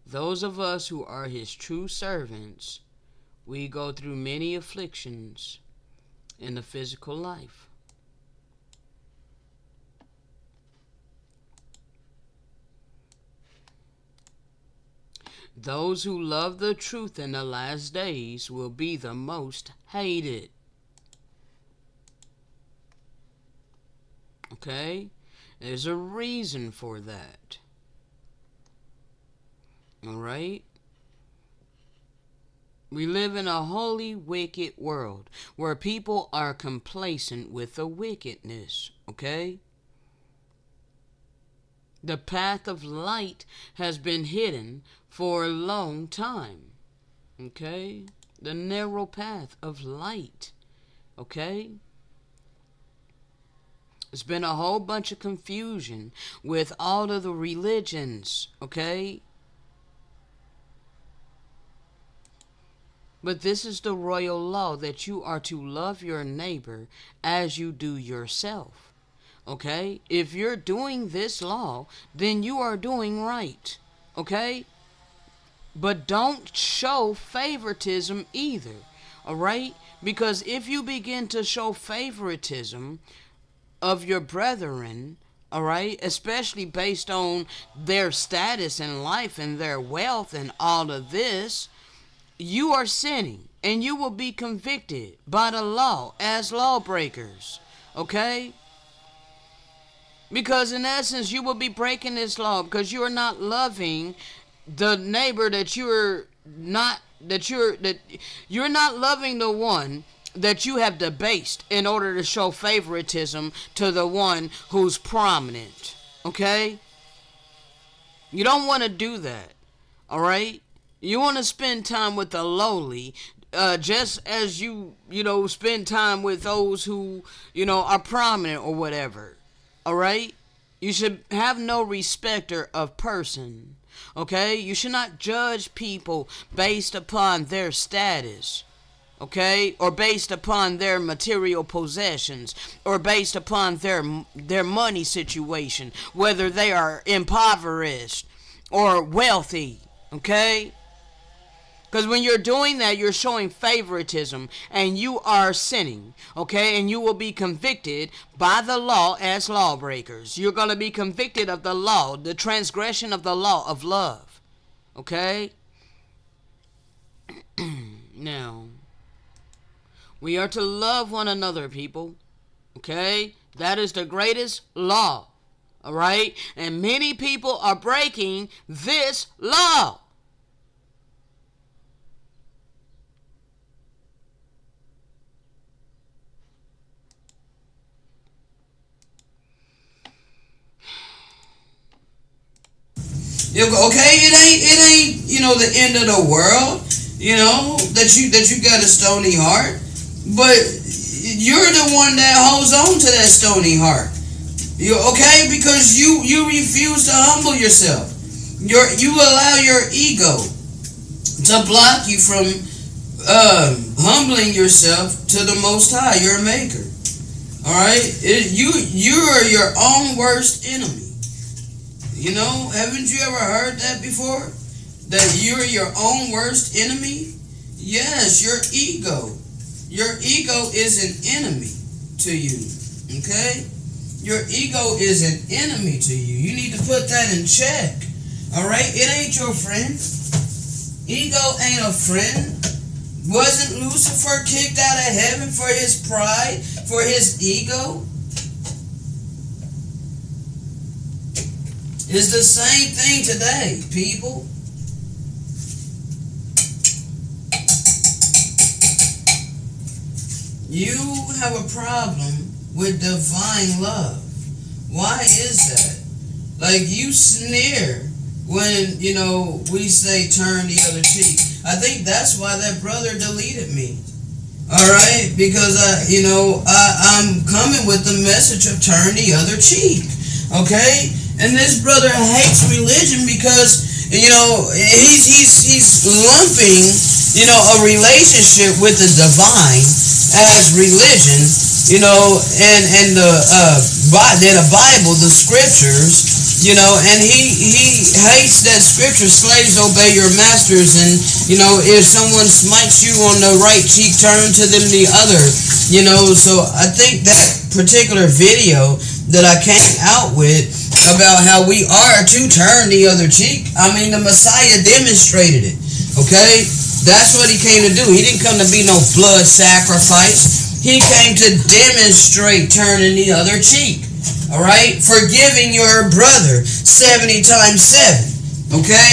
Speaker 1: Those of us who are his true servants, we go through many afflictions in the physical life. Those who love the truth in the last days will be the most hated. Okay? There's a reason for that. Alright? We live in a holy, wicked world where people are complacent with the wickedness. Okay? The path of light has been hidden for a long time. Okay? The narrow path of light. Okay? There's been a whole bunch of confusion with all of the religions. Okay? But this is the royal law that you are to love your neighbor as you do yourself. Okay? If you're doing this law, then you are doing right. Okay? But don't show favoritism either. Alright? Because if you begin to show favoritism of your brethren, alright, especially based on their status in life and their wealth and all of this, you are sinning and you will be convicted by the law as lawbreakers. Okay? Because in essence, you will be breaking this law because you are not loving the neighbor that you're not loving the one that you have debased in order to show favoritism to the one who's prominent. Okay? You don't want to do that. All right? You want to spend time with the lowly, just as you spend time with those who, are prominent or whatever. All right? You should have no respecter of person. Okay? You should not judge people based upon their status. Okay? Or based upon their material possessions. Or based upon their money situation. Whether they are impoverished or wealthy. Okay? Because when you're doing that, you're showing favoritism and you are sinning, okay? And you will be convicted by the law as lawbreakers. You're going to be convicted of the law, the transgression of the law of love, okay? Now, we are to love one another, people, okay? That is the greatest law, all right? And many people are breaking this law.
Speaker 2: Okay, it ain't the end of the world. That you got a stony heart, but you're the one that holds on to that stony heart. Okay, because you refuse to humble yourself. You allow your ego to block you from humbling yourself to the Most High, your Maker. All right, you are your own worst enemy. Haven't you ever heard that before? That you're your own worst enemy? Yes, your ego. Your ego is an enemy to you. Okay? Your ego is an enemy to you. You need to put that in check. Alright? It ain't your friend. Ego ain't a friend. Wasn't Lucifer kicked out of heaven for his pride, for his ego? It's the same thing today, people. You have a problem with divine love. Why is that? Like, you sneer when, we say turn the other cheek. I think that's why that brother deleted me. Alright? Because, I'm coming with the message of turn the other cheek. Okay? And this brother hates religion because, he's lumping, a relationship with the divine as religion, and the Bible, the scriptures, and he hates that scripture, slaves obey your masters, and, if someone smites you on the right cheek, turn to them the other, so I think that particular video that I came out with about how we are to turn the other cheek, I mean, the Messiah demonstrated it, okay? That's what he came to do. He didn't come to be no blood sacrifice. He came to demonstrate turning the other cheek. Alright? Forgiving your brother 70 times 7. Okay?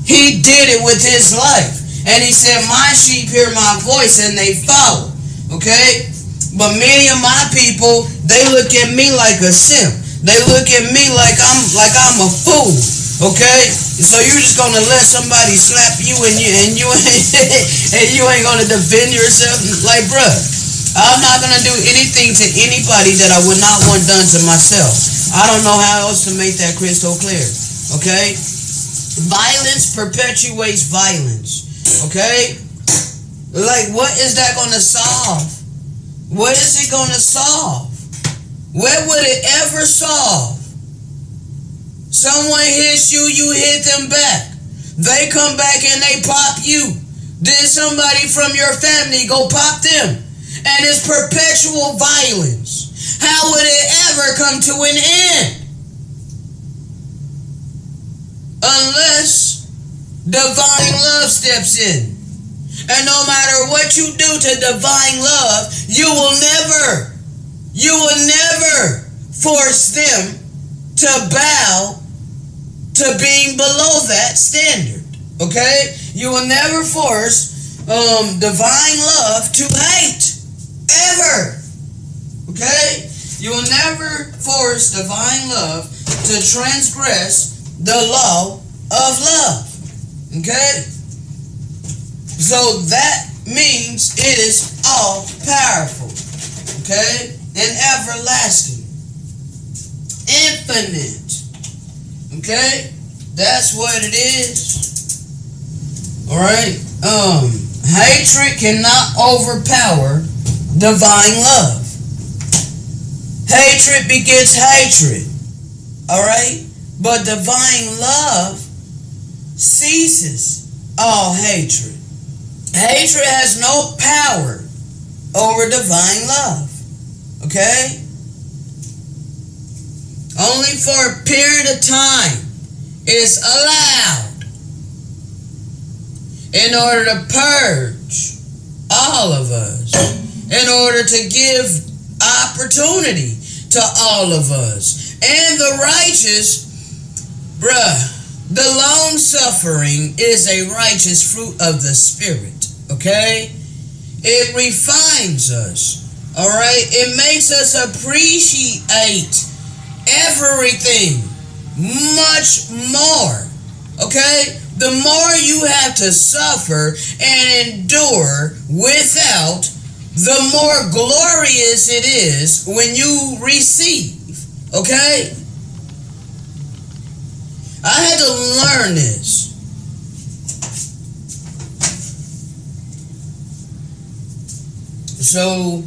Speaker 2: He did it with his life. And he said, my sheep hear my voice and they follow. Okay? But many of my people, they look at me like a simp. They look at me like I'm a fool. Okay? So you're just gonna let somebody slap you and you ain't gonna defend yourself? Like, bruh, I'm not gonna do anything to anybody that I would not want done to myself. I don't know how else to make that crystal clear. Okay? Violence perpetuates violence. Okay? Like, what is that gonna solve? What is it gonna solve? Where would it ever solve? Someone hits you, you hit them back. They come back and they pop you. Then somebody from your family go pop them. And it's perpetual violence. How would it ever come to an end? Unless divine love steps in. And no matter what you do to divine love, you will never force them to bow to being below that standard. Okay? You will never force divine love to hate. Ever. Okay? You will never force divine love to transgress the law of love. Okay? So that means it is all powerful. Okay? And everlasting. Infinite. Okay? That's what it is. Alright? Hatred cannot overpower divine love. Hatred begets hatred. Alright? But divine love ceases all hatred. Hatred has no power over divine love. Okay? Only for a period of time is allowed in order to purge all of us, in order to give opportunity to all of us. And the righteous, the long suffering is a righteous fruit of the Spirit, okay? It refines us, all right? It makes us appreciate everything much more, okay? The more you have to suffer and endure without, the more glorious it is when you receive, okay? I had to learn this. So,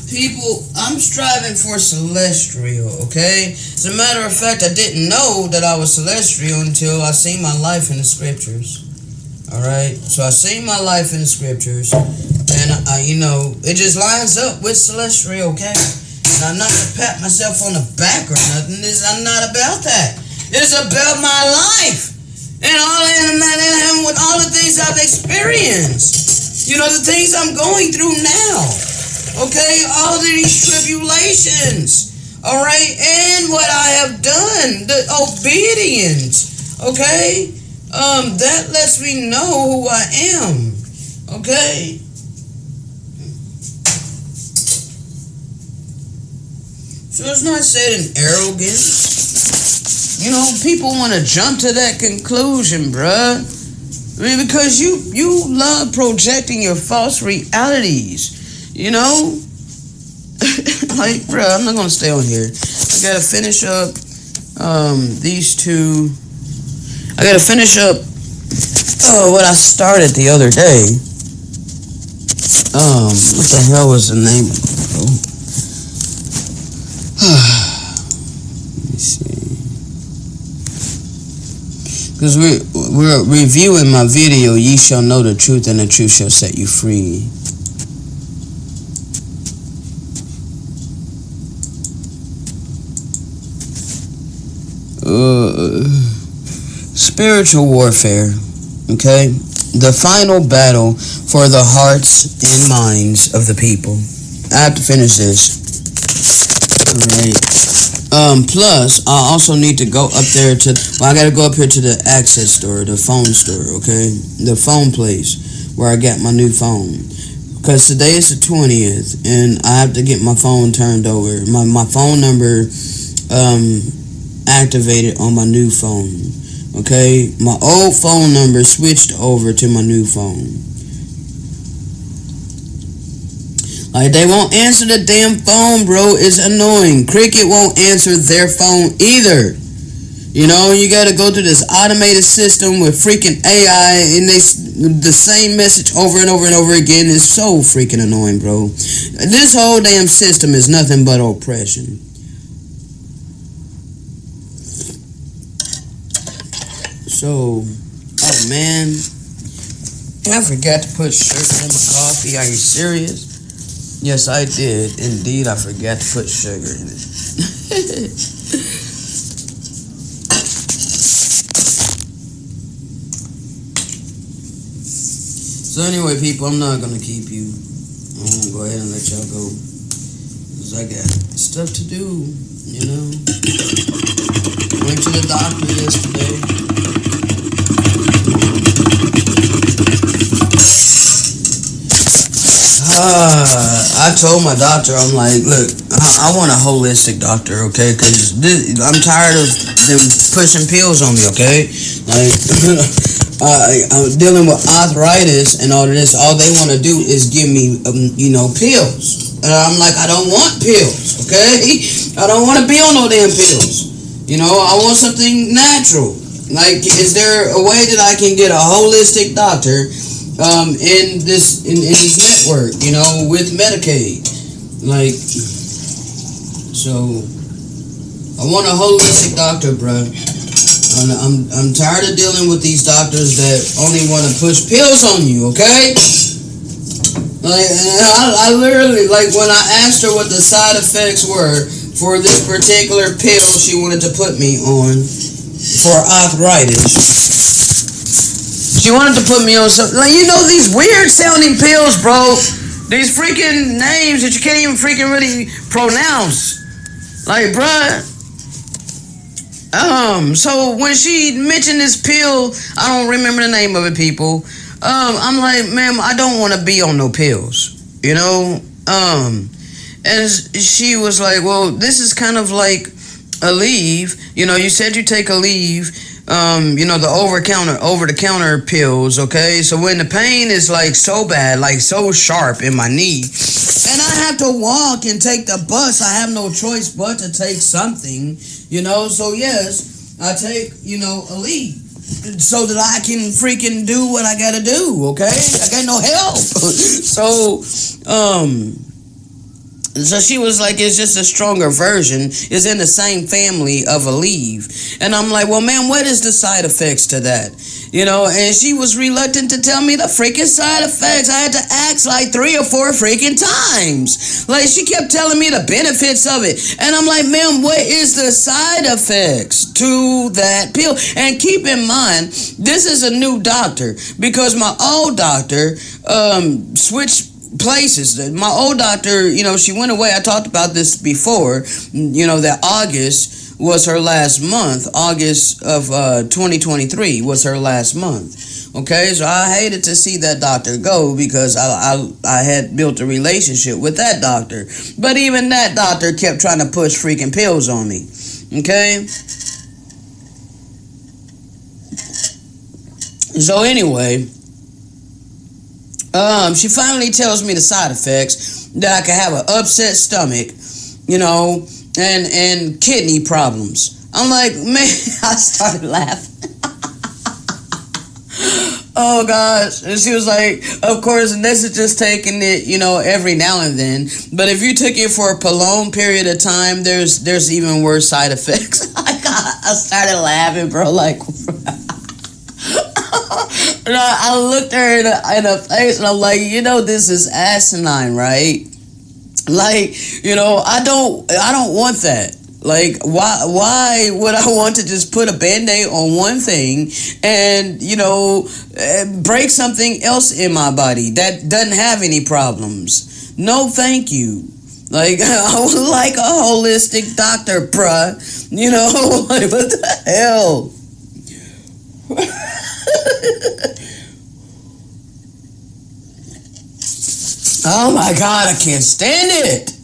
Speaker 2: people, I'm striving for celestial, okay? As a matter of fact, I didn't know that I was celestial until I seen my life in the scriptures. Alright? So I seen my life in the scriptures, and it just lines up with celestial, okay? And I'm not gonna pat myself on the back or nothing. I'm not about that. It's about my life. And with all the things I've experienced. You know, the things I'm going through now. Okay? All of these tribulations. Alright? And what I have done. The obedience. Okay? That lets me know who I am. Okay? So it's not said in arrogance. You know, people want to jump to that conclusion, bruh. I mean, because you love projecting your false realities. You know? Like, bruh, I'm not going to stay on here. I got to finish up these two. I got to finish up what I started the other day. What the hell was the name? Let me see. Because we're reviewing my video, Ye Shall Know the Truth, and the Truth Shall Set You Free. Spiritual warfare, okay? The final battle for the hearts and minds of the people. I have to finish this. Alright. Plus, I also need to go up there to, I gotta go up here to the access store, the phone store, okay? The phone place where I got my new phone. Because today is the 20th, and I have to get my phone turned over. My phone number, activated on my new phone, okay? My old phone number switched over to my new phone. Like, they won't answer the damn phone, bro. It's annoying. Cricket won't answer their phone either. You know, you gotta go through this automated system with freaking AI, and the same message over and over and over again. Is so freaking annoying, bro. This whole damn system is nothing but oppression. So, oh man, I forgot to put sugar in my coffee. Are you serious? Yes, I did. Indeed, I forgot to put sugar in it. So anyway, people, I'm not going to keep you. I'm going to go ahead and let y'all go. Because I got stuff to do, you know. Went to the doctor yesterday. I told my doctor, I'm like, look, I want a holistic doctor, okay? Because I'm tired of them pushing pills on me, okay? Like, I'm dealing with arthritis and all of this. All they want to do is give me, pills. And I'm like, I don't want pills, okay? I don't want to be on no damn pills. You know, I want something natural. Like, is there a way that I can get a holistic doctor in this network, you know, with Medicaid? Like, so I want a holistic doctor, bruh. I'm tired of dealing with these doctors that only want to push pills on you, okay? Like, I literally, like, when I asked her what the side effects were for this particular pill she wanted to put me on for arthritis, she wanted to put me on something, like, you know, these weird sounding pills, bro. These freaking names that you can't even freaking really pronounce. Like, bruh. So when she mentioned this pill, I don't remember the name of it, people. I'm like, ma'am, I don't want to be on no pills, you know? And she was like, well, this is kind of like a leave. You know, you said you take a leave. The over-the-counter pills, okay? So when the pain is, like, so bad, like, so sharp in my knee, and I have to walk and take the bus, I have no choice but to take something, you know? So, yes, I take, a leave so that I can freaking do what I gotta do, okay? I got no help. So, So she was like, it's just a stronger version. It's in the same family of Aleve. And I'm like, well, man, what is the side effects to that? You know, and she was reluctant to tell me the freaking side effects. I had to ask like 3 or 4 freaking times. Like, she kept telling me the benefits of it. And I'm like, man, what is the side effects to that pill? And keep in mind, this is a new doctor because my old doctor switched places. My old doctor, you know, she went away. I talked about this before, you know, that August was her last month. August of 2023 was her last month. Okay, so I hated to see that doctor go because I had built a relationship with that doctor. But even that doctor kept trying to push freaking pills on me. Okay? So anyway, she finally tells me the side effects that I can have an upset stomach, you know, and kidney problems. I'm like, man, I started laughing. Oh gosh. And she was like, of course, and this is just taking it, you know, every now and then. But if you took it for a prolonged period of time, there's even worse side effects. I started laughing, bro, like and I looked her in the face and I'm like, you know, this is asinine, right? Like, you know, I don't want that. Like, why would I want to just put a band-aid on one thing and, you know, break something else in my body that doesn't have any problems? No, thank you. Like, I would like a holistic doctor, bruh. You know, like, what the hell? Oh my god, I can't stand it.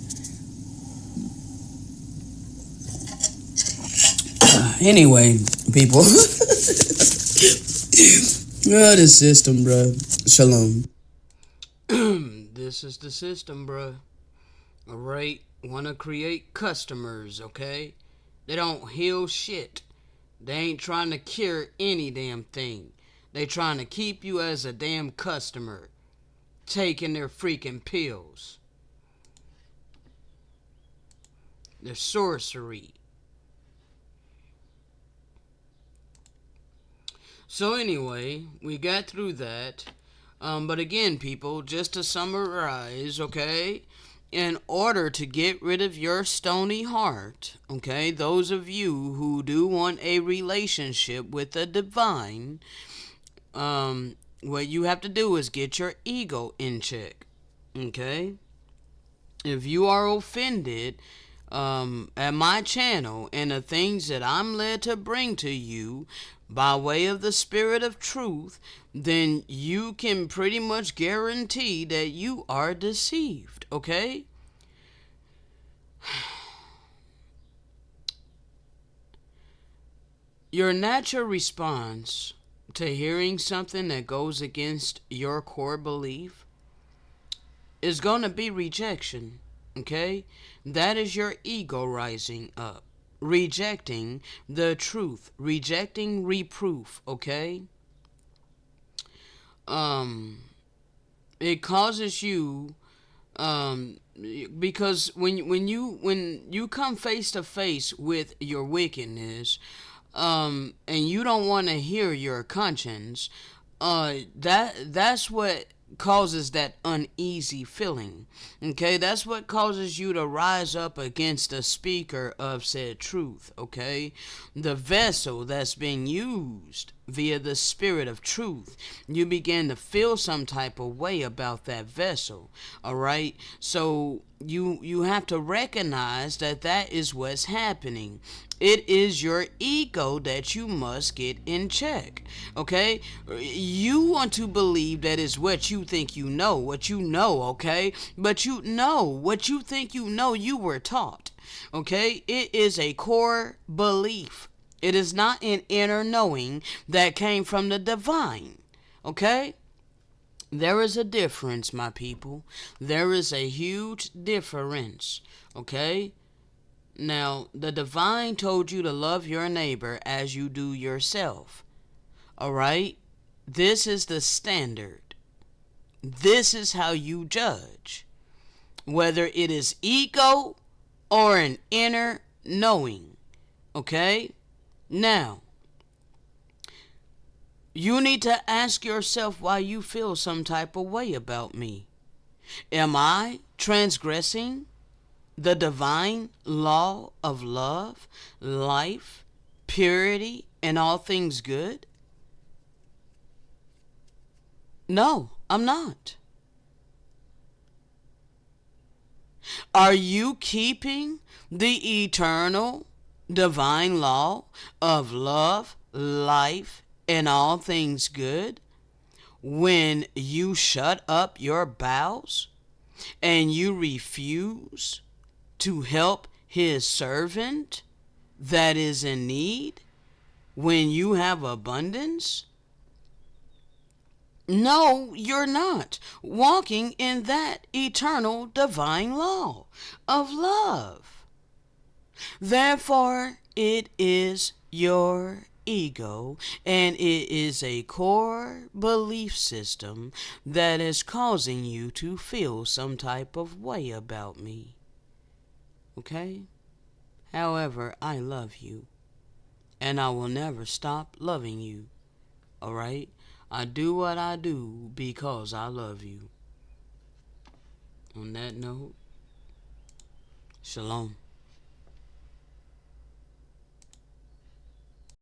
Speaker 2: Anyway, people. Oh, the system, bro. Shalom.
Speaker 1: This is the system, bruh. Alright? Wanna create customers, okay? They don't heal shit. They ain't trying to cure any damn thing. They trying to keep you as a damn customer, taking their freaking pills. Their sorcery. So anyway, we got through that. But again, people, just to summarize, okay? In order to get rid of your stony heart, okay, those of you who do want a relationship with the divine, what you have to do is get your ego in check, okay? If you are offended at my channel and the things that I'm led to bring to you by way of the spirit of truth, then you can pretty much guarantee that you are deceived, okay? Your natural response to hearing something that goes against your core belief is going to be rejection, okay? That is your ego rising up, rejecting the truth, rejecting reproof, okay? Um, it causes you, because when you come face to face with your wickedness, and you don't want to hear your conscience, that's what causes that uneasy feeling. Okay, that's what causes you to rise up against the speaker of said truth. Okay, the vessel that's being used via the spirit of truth, you begin to feel some type of way about that vessel. All right, so you have to recognize that that is what's happening. It is your ego that you must get in check. Okay? You want to believe that is what you think you know, okay? But you know what you think you know, you were taught. Okay? It is a core belief. It is not an inner knowing that came from the divine. Okay? There is a difference, my people. There is a huge difference. Okay? Now, the divine told you to love your neighbor as you do yourself. Alright? This is the standard. This is how you judge. whether it is ego or an inner knowing. Okay? Now, you need to ask yourself why you feel some type of way about me. Am I transgressing the divine law of love, life, purity, and all things good? No, I'm not. Are you keeping the eternal divine law of love, life, and all things good when you shut up your bowels and you refuse to help his servant that is in need when you have abundance? No, you're not walking in that eternal divine law of love. Therefore, it is your ego, and it is a core belief system that is causing you to feel some type of way about me. Okay? However, I love you, and I will never stop loving you. Alright? I do what I do because I love you. On that note, shalom.